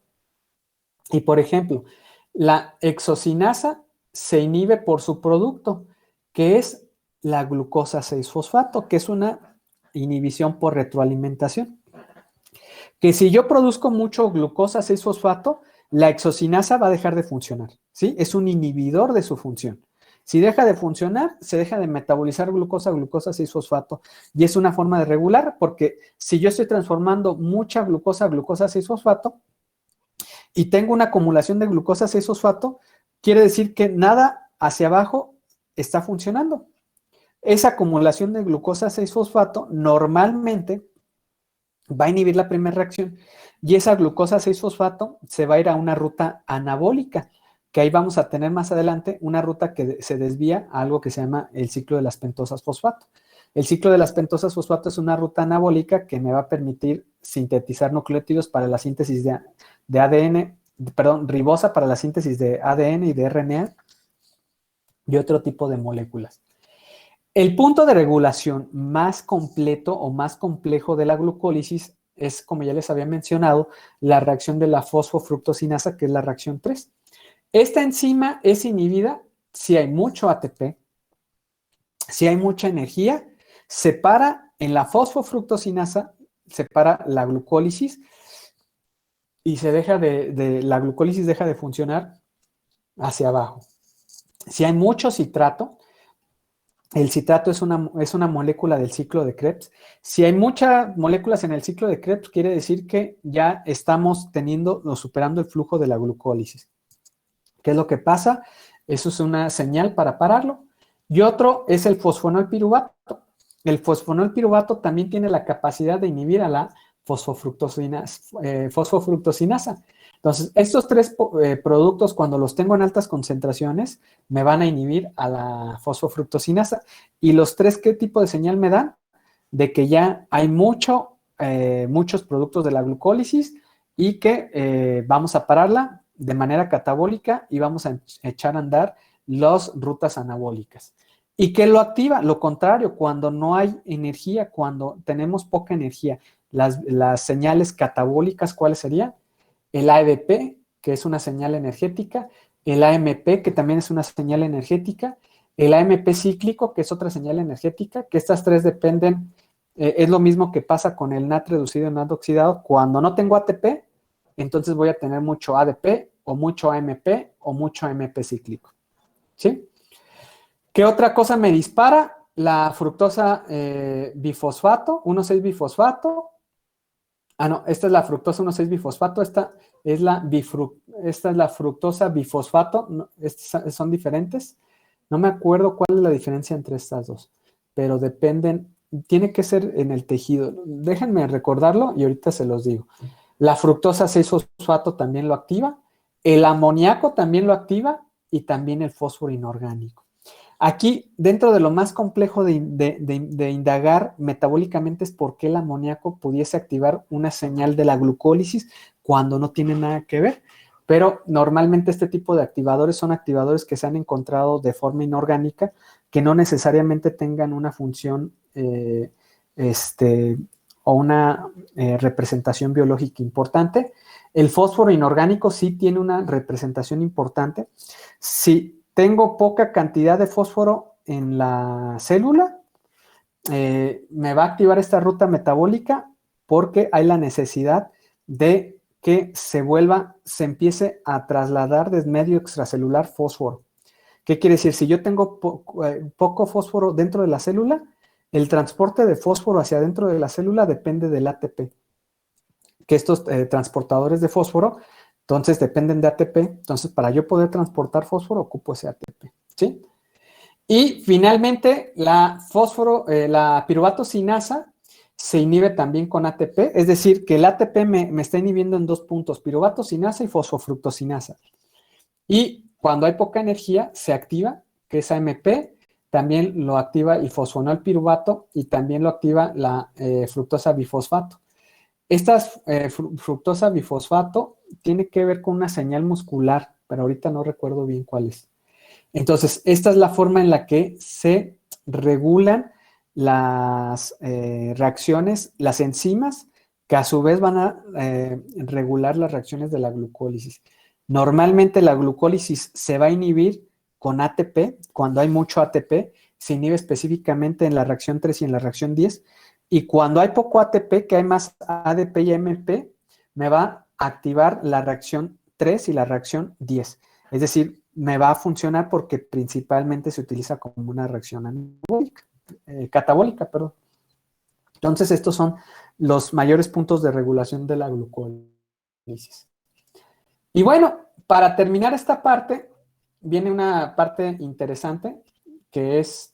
Y, por ejemplo, la exocinasa se inhibe por su producto, que es la glucosa 6-fosfato, que es una inhibición por retroalimentación. Que si yo produzco mucho glucosa 6-fosfato, la exocinasa va a dejar de funcionar, ¿sí? Es un inhibidor de su función. Si deja de funcionar, se deja de metabolizar glucosa 6-fosfato y es una forma de regular porque si yo estoy transformando mucha glucosa 6-fosfato y tengo una acumulación de glucosa 6-fosfato, quiere decir que nada hacia abajo está funcionando. Esa acumulación de glucosa 6-fosfato normalmente va a inhibir la primera reacción y esa glucosa 6-fosfato se va a ir a una ruta anabólica, que ahí vamos a tener más adelante una ruta que se desvía a algo que se llama el ciclo de las pentosas fosfato. El ciclo de las pentosas fosfato es una ruta anabólica que me va a permitir sintetizar nucleótidos para la síntesis de ADN, perdón, ribosa para la síntesis de ADN y de RNA y otro tipo de moléculas. El punto de regulación más completo o más complejo de la glucólisis es, como ya les había mencionado, la reacción de la fosfofructosinasa, que es la reacción 3. Esta enzima es inhibida si hay mucho ATP, si hay mucha energía, separa en la fosfofructosinasa, separa la glucólisis y la glucólisis deja de funcionar hacia abajo. Si hay mucho citrato, El citrato es una molécula del ciclo de Krebs. Si hay muchas moléculas en el ciclo de Krebs, quiere decir que ya estamos teniendo o superando el flujo de la glucólisis. ¿Qué es lo que pasa? Eso es una señal para pararlo. Y otro es el fosfonolpiruvato. El fosfonolpiruvato también tiene la capacidad de inhibir a la fosfofructosinasa. Entonces, estos tres productos, cuando los tengo en altas concentraciones, me van a inhibir a la fosfofructosinasa. ¿Y los tres qué tipo de señal me dan? De que ya hay muchos productos de la glucólisis y que vamos a pararla de manera catabólica y vamos a echar a andar las rutas anabólicas. ¿Y qué lo activa? Lo contrario, cuando no hay energía, cuando tenemos poca energía, las señales catabólicas, ¿cuáles serían? El ADP, que es una señal energética, el AMP, que también es una señal energética, el AMP cíclico, que es otra señal energética, que estas tres dependen, es lo mismo que pasa con el NAT reducido en NAT oxidado. Cuando no tengo ATP, entonces voy a tener mucho ADP o mucho AMP o mucho AMP cíclico. ¿Sí? ¿Qué otra cosa me dispara? La fructosa bifosfato, 1,6-bifosfato. Ah, no, esta es la fructosa 1,6-bifosfato, esta es la fructosa bifosfato, no, estas son diferentes. No me acuerdo cuál es la diferencia entre estas dos, pero dependen, tiene que ser en el tejido. Déjenme recordarlo y ahorita se los digo. La fructosa 6-fosfato también lo activa, el amoníaco también lo activa y también el fósforo inorgánico. Aquí, dentro de lo más complejo de indagar metabólicamente es por qué el amoníaco pudiese activar una señal de la glucólisis cuando no tiene nada que ver, pero normalmente este tipo de activadores son activadores que se han encontrado de forma inorgánica, que no necesariamente tengan una función o una representación biológica importante. El fósforo inorgánico sí tiene una representación importante. Si tengo poca cantidad de fósforo en la célula, me va a activar esta ruta metabólica porque hay la necesidad de que se empiece a trasladar desde medio extracelular fósforo. ¿Qué quiere decir? Si yo tengo poco fósforo dentro de la célula, el transporte de fósforo hacia dentro de la célula depende del ATP. Que estos transportadores de fósforo, entonces dependen de ATP. Entonces, para yo poder transportar fósforo, ocupo ese ATP, ¿sí? Y finalmente, la piruvato sinasa se inhibe también con ATP, es decir, que el ATP me está inhibiendo en dos puntos, piruvato sinasa y fosfofructosinasa. Y cuando hay poca energía, se activa, que es AMP, también lo activa el fosfonolpiruvato y también lo activa la fructosa bifosfato. Esta fructosa bifosfato tiene que ver con una señal muscular, pero ahorita no recuerdo bien cuál es. Entonces, esta es la forma en la que se regulan las reacciones, las enzimas, que a su vez van a regular las reacciones de la glucólisis. Normalmente la glucólisis se va a inhibir con ATP, cuando hay mucho ATP, se inhibe específicamente en la reacción 3 y en la reacción 10, y cuando hay poco ATP, que hay más ADP y AMP, me va a activar la reacción 3 y la reacción 10. Es decir, me va a funcionar porque principalmente se utiliza como una reacción anabólica, catabólica, perdón. Entonces, estos son los mayores puntos de regulación de la glucólisis. Y bueno, para terminar esta parte, viene una parte interesante, que es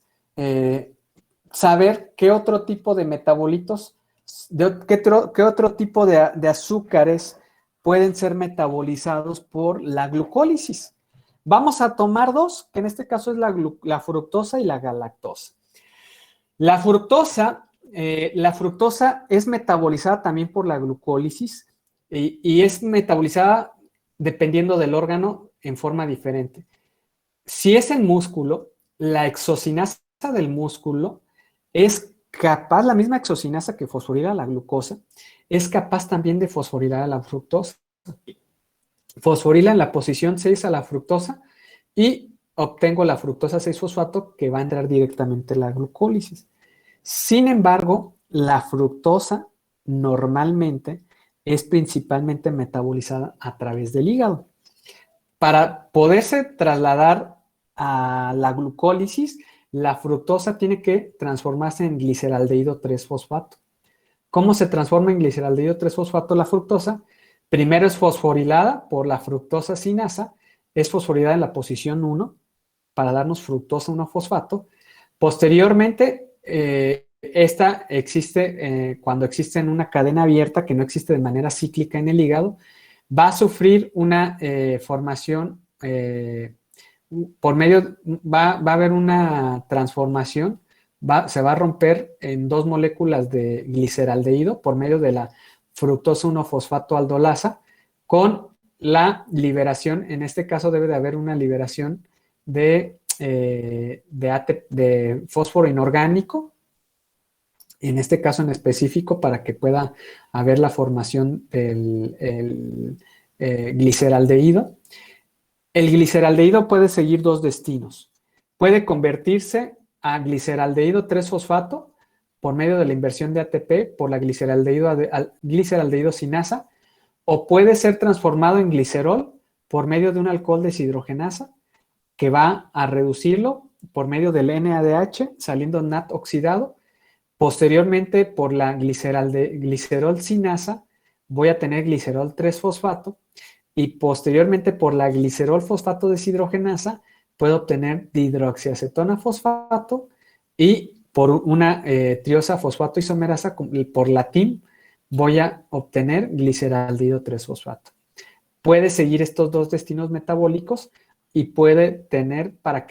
saber qué otro tipo de metabolitos, qué otro tipo de azúcares pueden ser metabolizados por la glucólisis. Vamos a tomar dos, que en este caso es la fructosa y la galactosa. La fructosa es metabolizada también por la glucólisis y es metabolizada dependiendo del órgano en forma diferente. Si es en músculo, la exocinasa del músculo es capaz, la misma exocinasa que fosforila la glucosa, es capaz también de fosforilar a la fructosa. Fosforila en la posición 6 a la fructosa y obtengo la fructosa 6-fosfato que va a entrar directamente en la glucólisis. Sin embargo, la fructosa normalmente es principalmente metabolizada a través del hígado. Para poderse trasladar a la glucólisis, la fructosa tiene que transformarse en gliceraldehído 3-fosfato. ¿Cómo se transforma en gliceraldehído 3-fosfato la fructosa? Primero es fosforilada por la fructosa sinasa, es fosforilada en la posición 1 para darnos fructosa 1-fosfato. Posteriormente, esta existe cuando existe en una cadena abierta que no existe de manera cíclica en el hígado, va a sufrir una formación por medio, va a haber una transformación, se va a romper en 2 moléculas de gliceraldehído por medio de la fructosa 1-fosfato aldolasa con la liberación, en este caso debe de haber una liberación de fósforo inorgánico, en este caso en específico para que pueda haber la formación del gliceraldehído. El gliceraldehído puede seguir 2 destinos. Puede convertirse a gliceraldehído 3-fosfato por medio de la inversión de ATP por la gliceraldehído sinasa, o puede ser transformado en glicerol por medio de un alcohol deshidrogenasa que va a reducirlo por medio del NADH saliendo NAT oxidado. Posteriormente, por la glicerol sinasa, voy a tener glicerol 3-fosfato y posteriormente por la glicerol fosfato deshidrogenasa puedo obtener dihidroxiacetona fosfato y por una triosa fosfato isomerasa por la TIM voy a obtener gliceraldehído 3-fosfato. Puede seguir estos 2 destinos metabólicos y puede tener para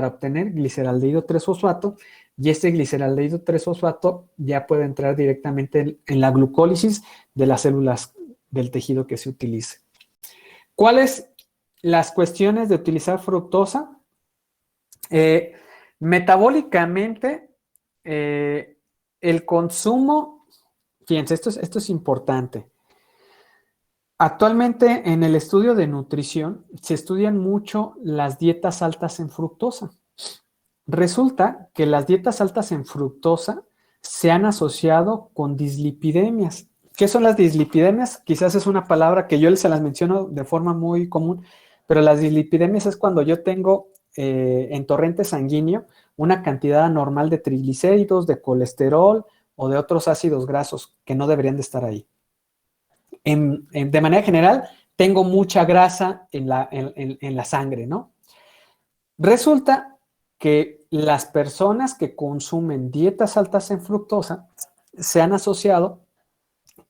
obtener gliceraldehído 3-fosfato, y este gliceraldehído 3-fosfato ya puede entrar directamente en la glucólisis de las células del tejido que se utilice. ¿Cuáles las cuestiones de utilizar fructosa? Metabólicamente, el consumo, fíjense, esto es importante. Actualmente en el estudio de nutrición se estudian mucho las dietas altas en fructosa. Resulta que las dietas altas en fructosa se han asociado con dislipidemias. ¿Qué son las dislipidemias? Quizás es una palabra que yo se las menciono de forma muy común, pero las dislipidemias es cuando yo tengo en torrente sanguíneo una cantidad anormal de triglicéridos, de colesterol o de otros ácidos grasos que no deberían de estar ahí. De manera general, tengo mucha grasa en la sangre, ¿no? Resulta que las personas que consumen dietas altas en fructosa se han asociado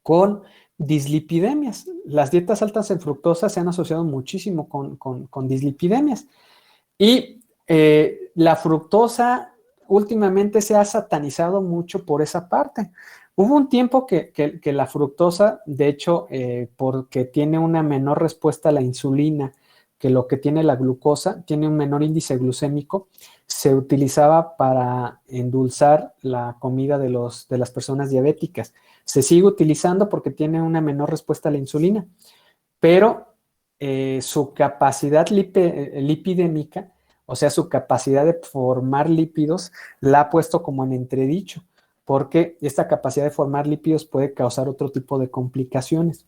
con dislipidemias. Las dietas altas en fructosa se han asociado muchísimo con dislipidemias. Y la fructosa últimamente se ha satanizado mucho por esa parte. Hubo un tiempo que la fructosa, de hecho, porque tiene una menor respuesta a la insulina que lo que tiene la glucosa, tiene un menor índice glucémico, se utilizaba para endulzar la comida de las personas diabéticas. Se sigue utilizando porque tiene una menor respuesta a la insulina, pero su capacidad lipidémica, o sea, su capacidad de formar lípidos, la ha puesto como en entredicho, porque esta capacidad de formar lípidos puede causar otro tipo de complicaciones.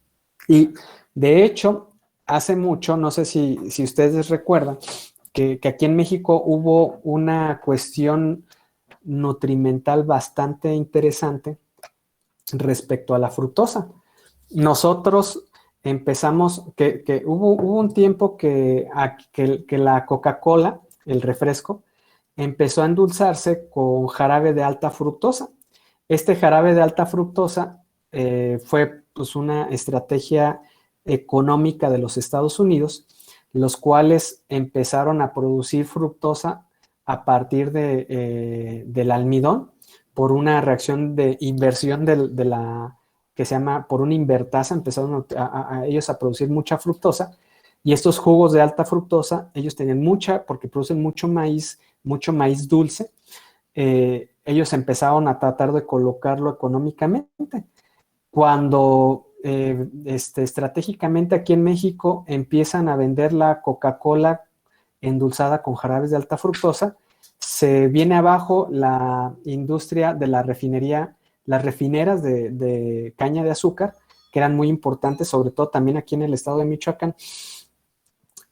Y, de hecho, hace mucho, no sé si ustedes recuerdan, que aquí en México hubo una cuestión nutrimental bastante interesante respecto a la fructosa. Nosotros empezamos, que hubo un tiempo que la Coca-Cola, el refresco, empezó a endulzarse con jarabe de alta fructosa. Este jarabe de alta fructosa fue pues una estrategia económica de los Estados Unidos, los cuales empezaron a producir fructosa a partir del almidón por una reacción de inversión de la que se llama por una invertasa, empezaron ellos a producir mucha fructosa, y estos jugos de alta fructosa, ellos tenían mucha, porque producen mucho maíz dulce, ellos empezaron a tratar de colocarlo económicamente. Cuando estratégicamente aquí en México empiezan a vender la Coca-Cola endulzada con jarabes de alta fructosa, se viene abajo la industria de la refinería, las refineras de caña de azúcar, que eran muy importantes, sobre todo también aquí en el estado de Michoacán,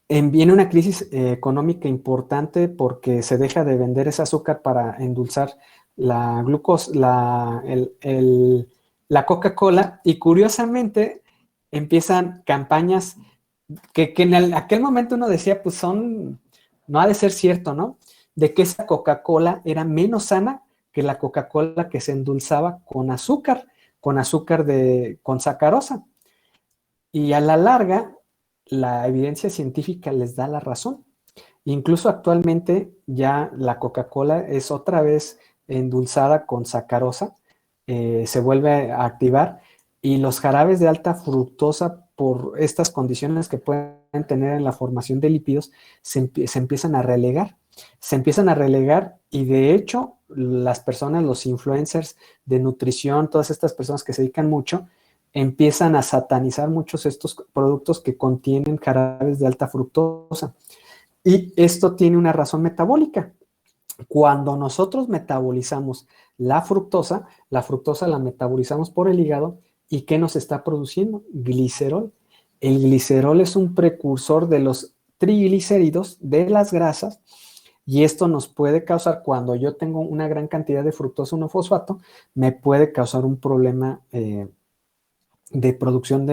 viene una crisis económica importante porque se deja de vender ese azúcar para endulzar la glucosa, la Coca-Cola, y curiosamente empiezan campañas que en aquel momento uno decía, pues no ha de ser cierto, ¿no? De que esa Coca-Cola era menos sana que la Coca-Cola que se endulzaba con azúcar con sacarosa. Y a la larga, la evidencia científica les da la razón. Incluso actualmente ya la Coca-Cola es otra vez endulzada con sacarosa, se vuelve a activar, y los jarabes de alta fructosa, por estas condiciones que pueden tener en la formación de lípidos, se empiezan a relegar. Se empiezan a relegar, y de hecho las personas, los influencers de nutrición, todas estas personas que se dedican mucho, empiezan a satanizar muchos estos productos que contienen jarabes de alta fructosa. Y esto tiene una razón metabólica. Cuando nosotros metabolizamos la fructosa la metabolizamos por el hígado, ¿y qué nos está produciendo? Glicerol. El glicerol es un precursor de los triglicéridos, de las grasas, y esto nos puede causar, cuando yo tengo una gran cantidad de fructosa 1-fosfato, me puede causar un problema de producción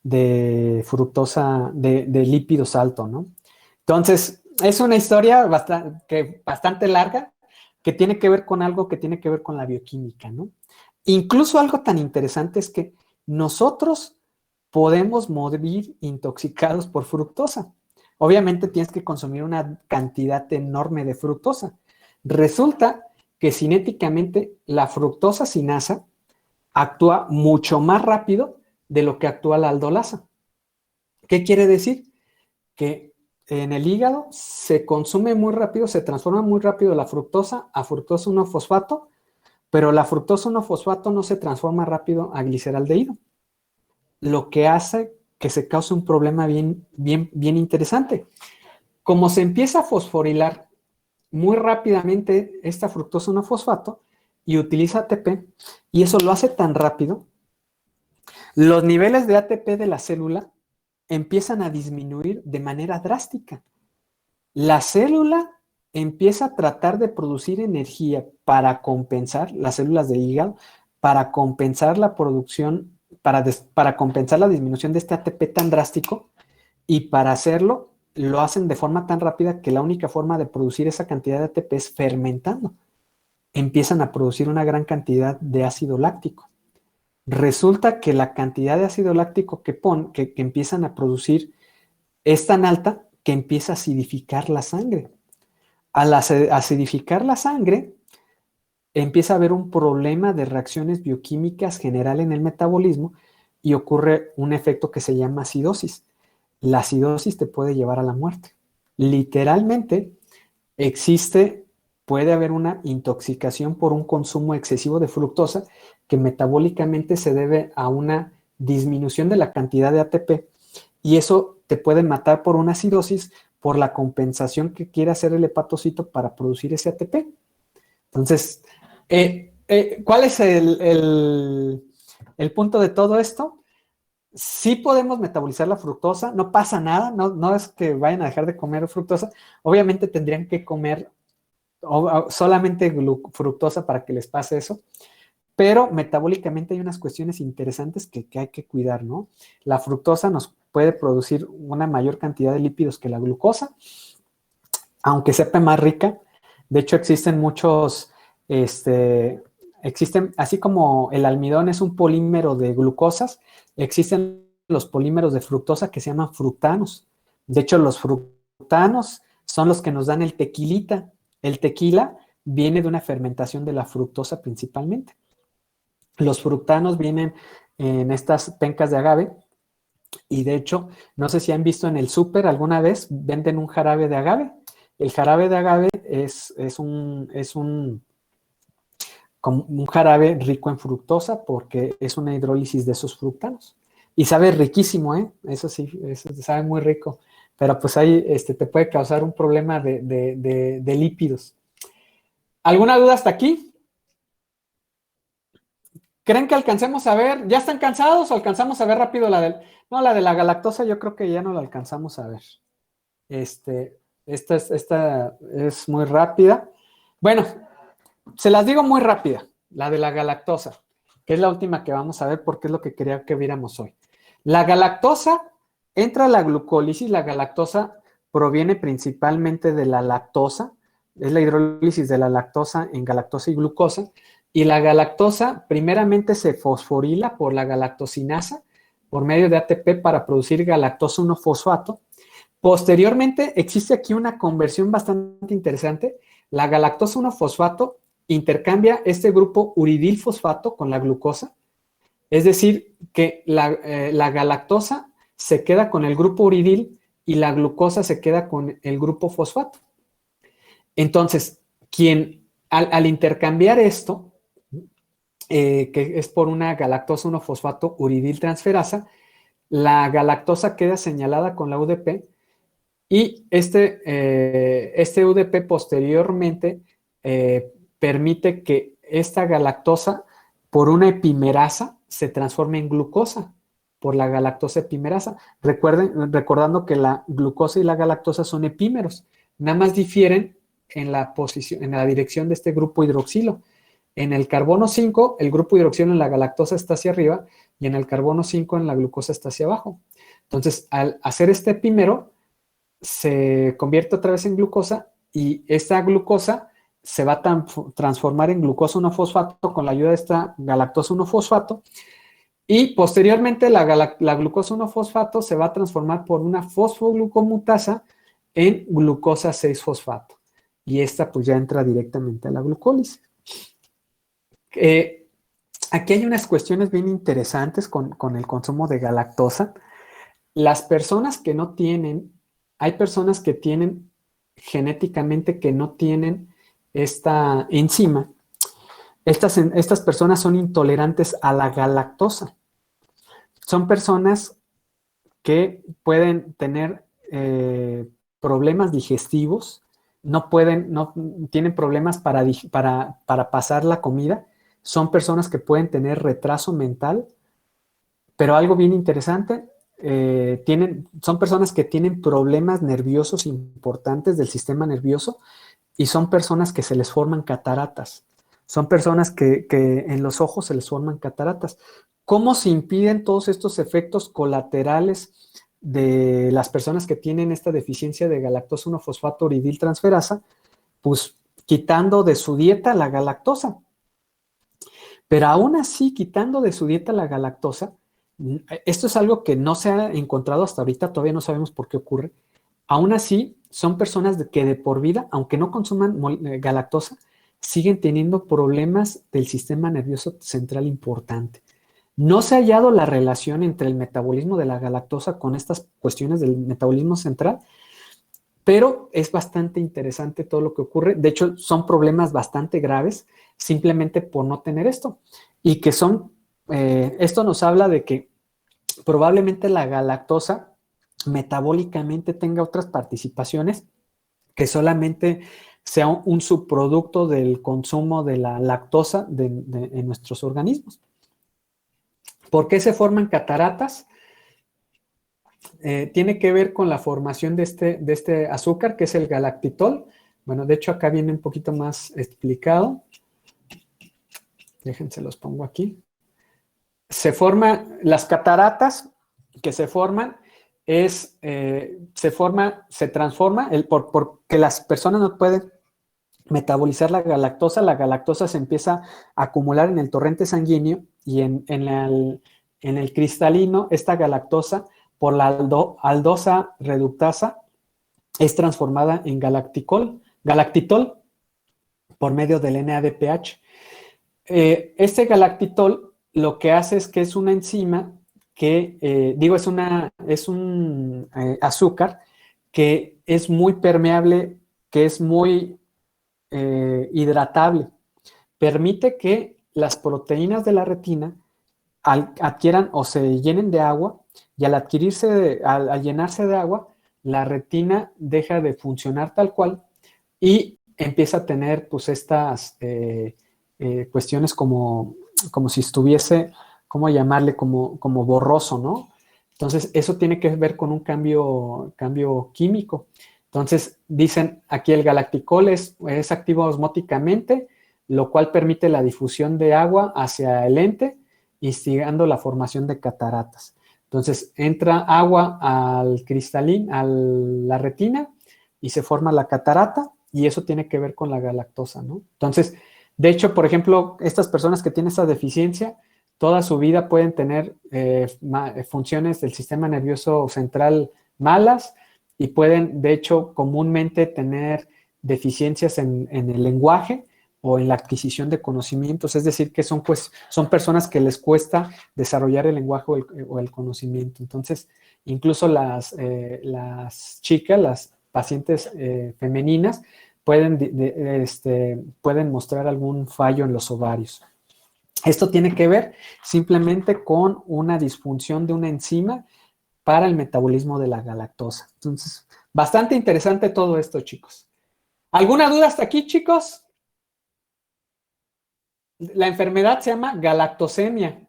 de fructosa, de lípidos alto, ¿no? Entonces, es una historia bastante larga, que tiene que ver con algo que tiene que ver con la bioquímica, ¿no? Incluso algo tan interesante es que nosotros podemos morir intoxicados por fructosa. Obviamente tienes que consumir una cantidad enorme de fructosa. Resulta que cinéticamente la fructosa sinasa actúa mucho más rápido de lo que actúa la aldolasa. ¿Qué quiere decir? Que en el hígado se consume muy rápido, se transforma muy rápido la fructosa a fructosa 1-fosfato, pero la fructosa 1-fosfato no se transforma rápido a gliceraldehído, lo que hace que se cause un problema bien interesante. Como se empieza a fosforilar muy rápidamente esta fructosa 1-fosfato y utiliza ATP, y eso lo hace tan rápido, los niveles de ATP de la célula empiezan a disminuir de manera drástica. La célula empieza a tratar de producir energía para compensar, las células del hígado, para compensar la producción, para compensar la disminución de este ATP tan drástico, y para hacerlo lo hacen de forma tan rápida que la única forma de producir esa cantidad de ATP es fermentando. Empiezan a producir una gran cantidad de ácido láctico. Resulta que la cantidad de ácido láctico que empiezan a producir es tan alta que empieza a acidificar la sangre. Al acidificar la sangre, empieza a haber un problema de reacciones bioquímicas general en el metabolismo, y ocurre un efecto que se llama acidosis. La acidosis te puede llevar a la muerte. Literalmente puede haber una intoxicación por un consumo excesivo de fructosa, que metabólicamente se debe a una disminución de la cantidad de ATP, y eso te puede matar por una acidosis, por la compensación que quiere hacer el hepatocito para producir ese ATP. Entonces, ¿cuál es el punto de todo esto? Sí podemos metabolizar la fructosa, no pasa nada, no es que vayan a dejar de comer fructosa. Obviamente tendrían que comer solamente fructosa para que les pase eso, pero metabólicamente hay unas cuestiones interesantes que hay que cuidar, ¿no? La fructosa nos puede producir una mayor cantidad de lípidos que la glucosa, aunque sepa más rica. De hecho, existen muchos, así como el almidón es un polímero de glucosas, existen los polímeros de fructosa que se llaman fructanos. De hecho, los fructanos son los que nos dan el tequilita. El tequila viene de una fermentación de la fructosa principalmente. Los fructanos vienen en estas pencas de agave, y de hecho, no sé si han visto en el súper alguna vez, venden un jarabe de agave. El jarabe de agave es un jarabe rico en fructosa, porque es una hidrólisis de esos fructanos. Y sabe riquísimo, ¿eh? Eso sí, eso sabe muy rico. Pero pues ahí te puede causar un problema de lípidos. ¿Alguna duda hasta aquí? ¿Creen que alcancemos a ver? ¿Ya están cansados o alcanzamos a ver rápido la de la galactosa? Yo creo que ya no la alcanzamos a ver. Esta es muy rápida. Bueno, se las digo muy rápida, la de la galactosa, que es la última que vamos a ver porque es lo que quería que viéramos hoy. La galactosa entra a la glucólisis, la galactosa proviene principalmente de la lactosa, es la hidrólisis de la lactosa en galactosa y glucosa, y la galactosa primeramente se fosforila por la galactosinasa por medio de ATP para producir galactosa 1-fosfato. Posteriormente existe aquí una conversión bastante interesante. La galactosa 1-fosfato intercambia este grupo uridil fosfato con la glucosa, es decir, que la galactosa se queda con el grupo uridil y la glucosa se queda con el grupo fosfato. Entonces, al intercambiar esto, que es por una galactosa 1-fosfato uridil transferasa, la galactosa queda señalada con la UDP y este UDP posteriormente permite que esta galactosa por una epimerasa se transforme en glucosa por la galactosa epimerasa. Recordando que la glucosa y la galactosa son epímeros, nada más difieren en la dirección de este grupo hidroxilo. En el carbono 5, el grupo hidroxilo en la galactosa está hacia arriba y en el carbono 5 en la glucosa está hacia abajo. Entonces, al hacer este epímero, se convierte otra vez en glucosa y esta glucosa se va a transformar en glucosa 1-fosfato con la ayuda de esta galactosa 1-fosfato y posteriormente la glucosa 1-fosfato se va a transformar por una fosfoglucomutasa en glucosa 6-fosfato y esta pues ya entra directamente a la glucólisis. Aquí hay unas cuestiones bien interesantes con el consumo de galactosa. Las personas que no tienen, hay personas que tienen genéticamente que no tienen esta enzima. Estas personas son intolerantes a la galactosa. Son personas que pueden tener problemas digestivos, no tienen problemas para pasar la comida. Son personas que pueden tener retraso mental, pero algo bien interesante, son personas que tienen problemas nerviosos importantes del sistema nervioso y son personas que se les forman cataratas. Son personas que en los ojos se les forman cataratas. ¿Cómo se impiden todos estos efectos colaterales de las personas que tienen esta deficiencia de galactosa 1-fosfato uridil transferasa? Pues quitando de su dieta la galactosa. Pero aún así, quitando de su dieta la galactosa, esto es algo que no se ha encontrado hasta ahorita, todavía no sabemos por qué ocurre. Aún así, son personas que de por vida, aunque no consuman galactosa, siguen teniendo problemas del sistema nervioso central importante. No se ha hallado la relación entre el metabolismo de la galactosa con estas cuestiones del metabolismo central, pero es bastante interesante todo lo que ocurre. De hecho, son problemas bastante graves simplemente por no tener esto. Y que esto nos habla de que probablemente la galactosa metabólicamente tenga otras participaciones que solamente sea un subproducto del consumo de la lactosa en nuestros organismos. ¿Por qué se forman cataratas? Tiene que ver con la formación de este azúcar, que es el galactitol. Bueno, de hecho acá viene un poquito más explicado. Déjense, los pongo aquí. Se forman las cataratas que se forman, se transforma, porque las personas no pueden metabolizar la galactosa se empieza a acumular en el torrente sanguíneo y en el cristalino, esta galactosa, por la aldosa reductasa, es transformada en galactitol por medio del NADPH. Este galactitol lo que hace es que es una enzima que, es un azúcar que es muy permeable, que es muy hidratable. Permite que las proteínas de la retina adquieran o se llenen de agua y al llenarse de agua, la retina deja de funcionar tal cual y empieza a tener pues estas cuestiones como si estuviese, ¿cómo llamarle? Como borroso, ¿no? Entonces, eso tiene que ver con un cambio químico. Entonces, dicen aquí el galacticol es activo osmóticamente, lo cual permite la difusión de agua hacia el lente, instigando la formación de cataratas. Entonces, entra agua al cristalín, a la retina, y se forma la catarata, y eso tiene que ver con la galactosa, ¿no? Entonces, de hecho, por ejemplo, estas personas que tienen esta deficiencia, toda su vida pueden tener funciones del sistema nervioso central malas y pueden, de hecho, comúnmente tener deficiencias en el lenguaje o en la adquisición de conocimientos, es decir, que son personas que les cuesta desarrollar el lenguaje o el conocimiento. Entonces, incluso las chicas, las pacientes femeninas, pueden mostrar algún fallo en los ovarios. Esto tiene que ver simplemente con una disfunción de una enzima para el metabolismo de la galactosa. Entonces, bastante interesante todo esto, chicos. ¿Alguna duda hasta aquí, chicos? La enfermedad se llama galactosemia.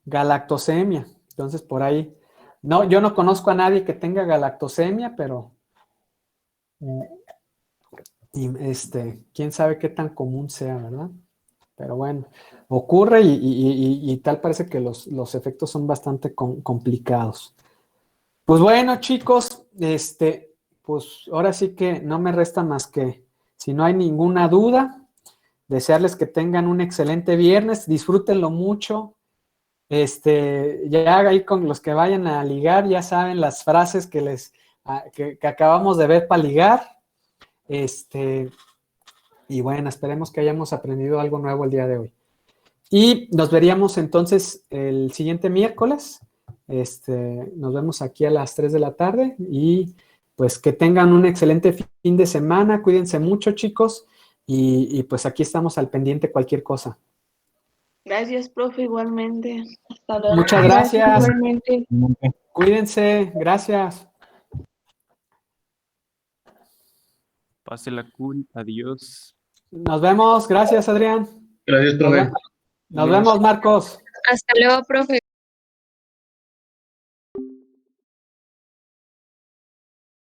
Galactosemia. Entonces, por ahí, no, yo no conozco a nadie que tenga galactosemia, pero quién sabe qué tan común sea, ¿verdad? Pero bueno, ocurre y tal parece que los efectos son bastante complicados. Pues bueno, chicos, pues ahora sí que no me resta más que, si no hay ninguna duda, desearles que tengan un excelente viernes, disfrútenlo mucho. Ya ahí con los que vayan a ligar, ya saben las frases que acabamos de ver para ligar. Y bueno, esperemos que hayamos aprendido algo nuevo el día de hoy. Y nos veríamos entonces el siguiente miércoles. Nos vemos aquí a las 3 de la tarde y pues que tengan un excelente fin de semana. Cuídense mucho, chicos, y pues aquí estamos al pendiente cualquier cosa. Gracias, profe, igualmente. Hasta luego. Muchas gracias. Igualmente. Cuídense. Gracias. Pásela cool. Adiós. Nos vemos. Gracias, Adrián. Gracias, profe. Nos vemos, Marcos. Hasta luego, profe.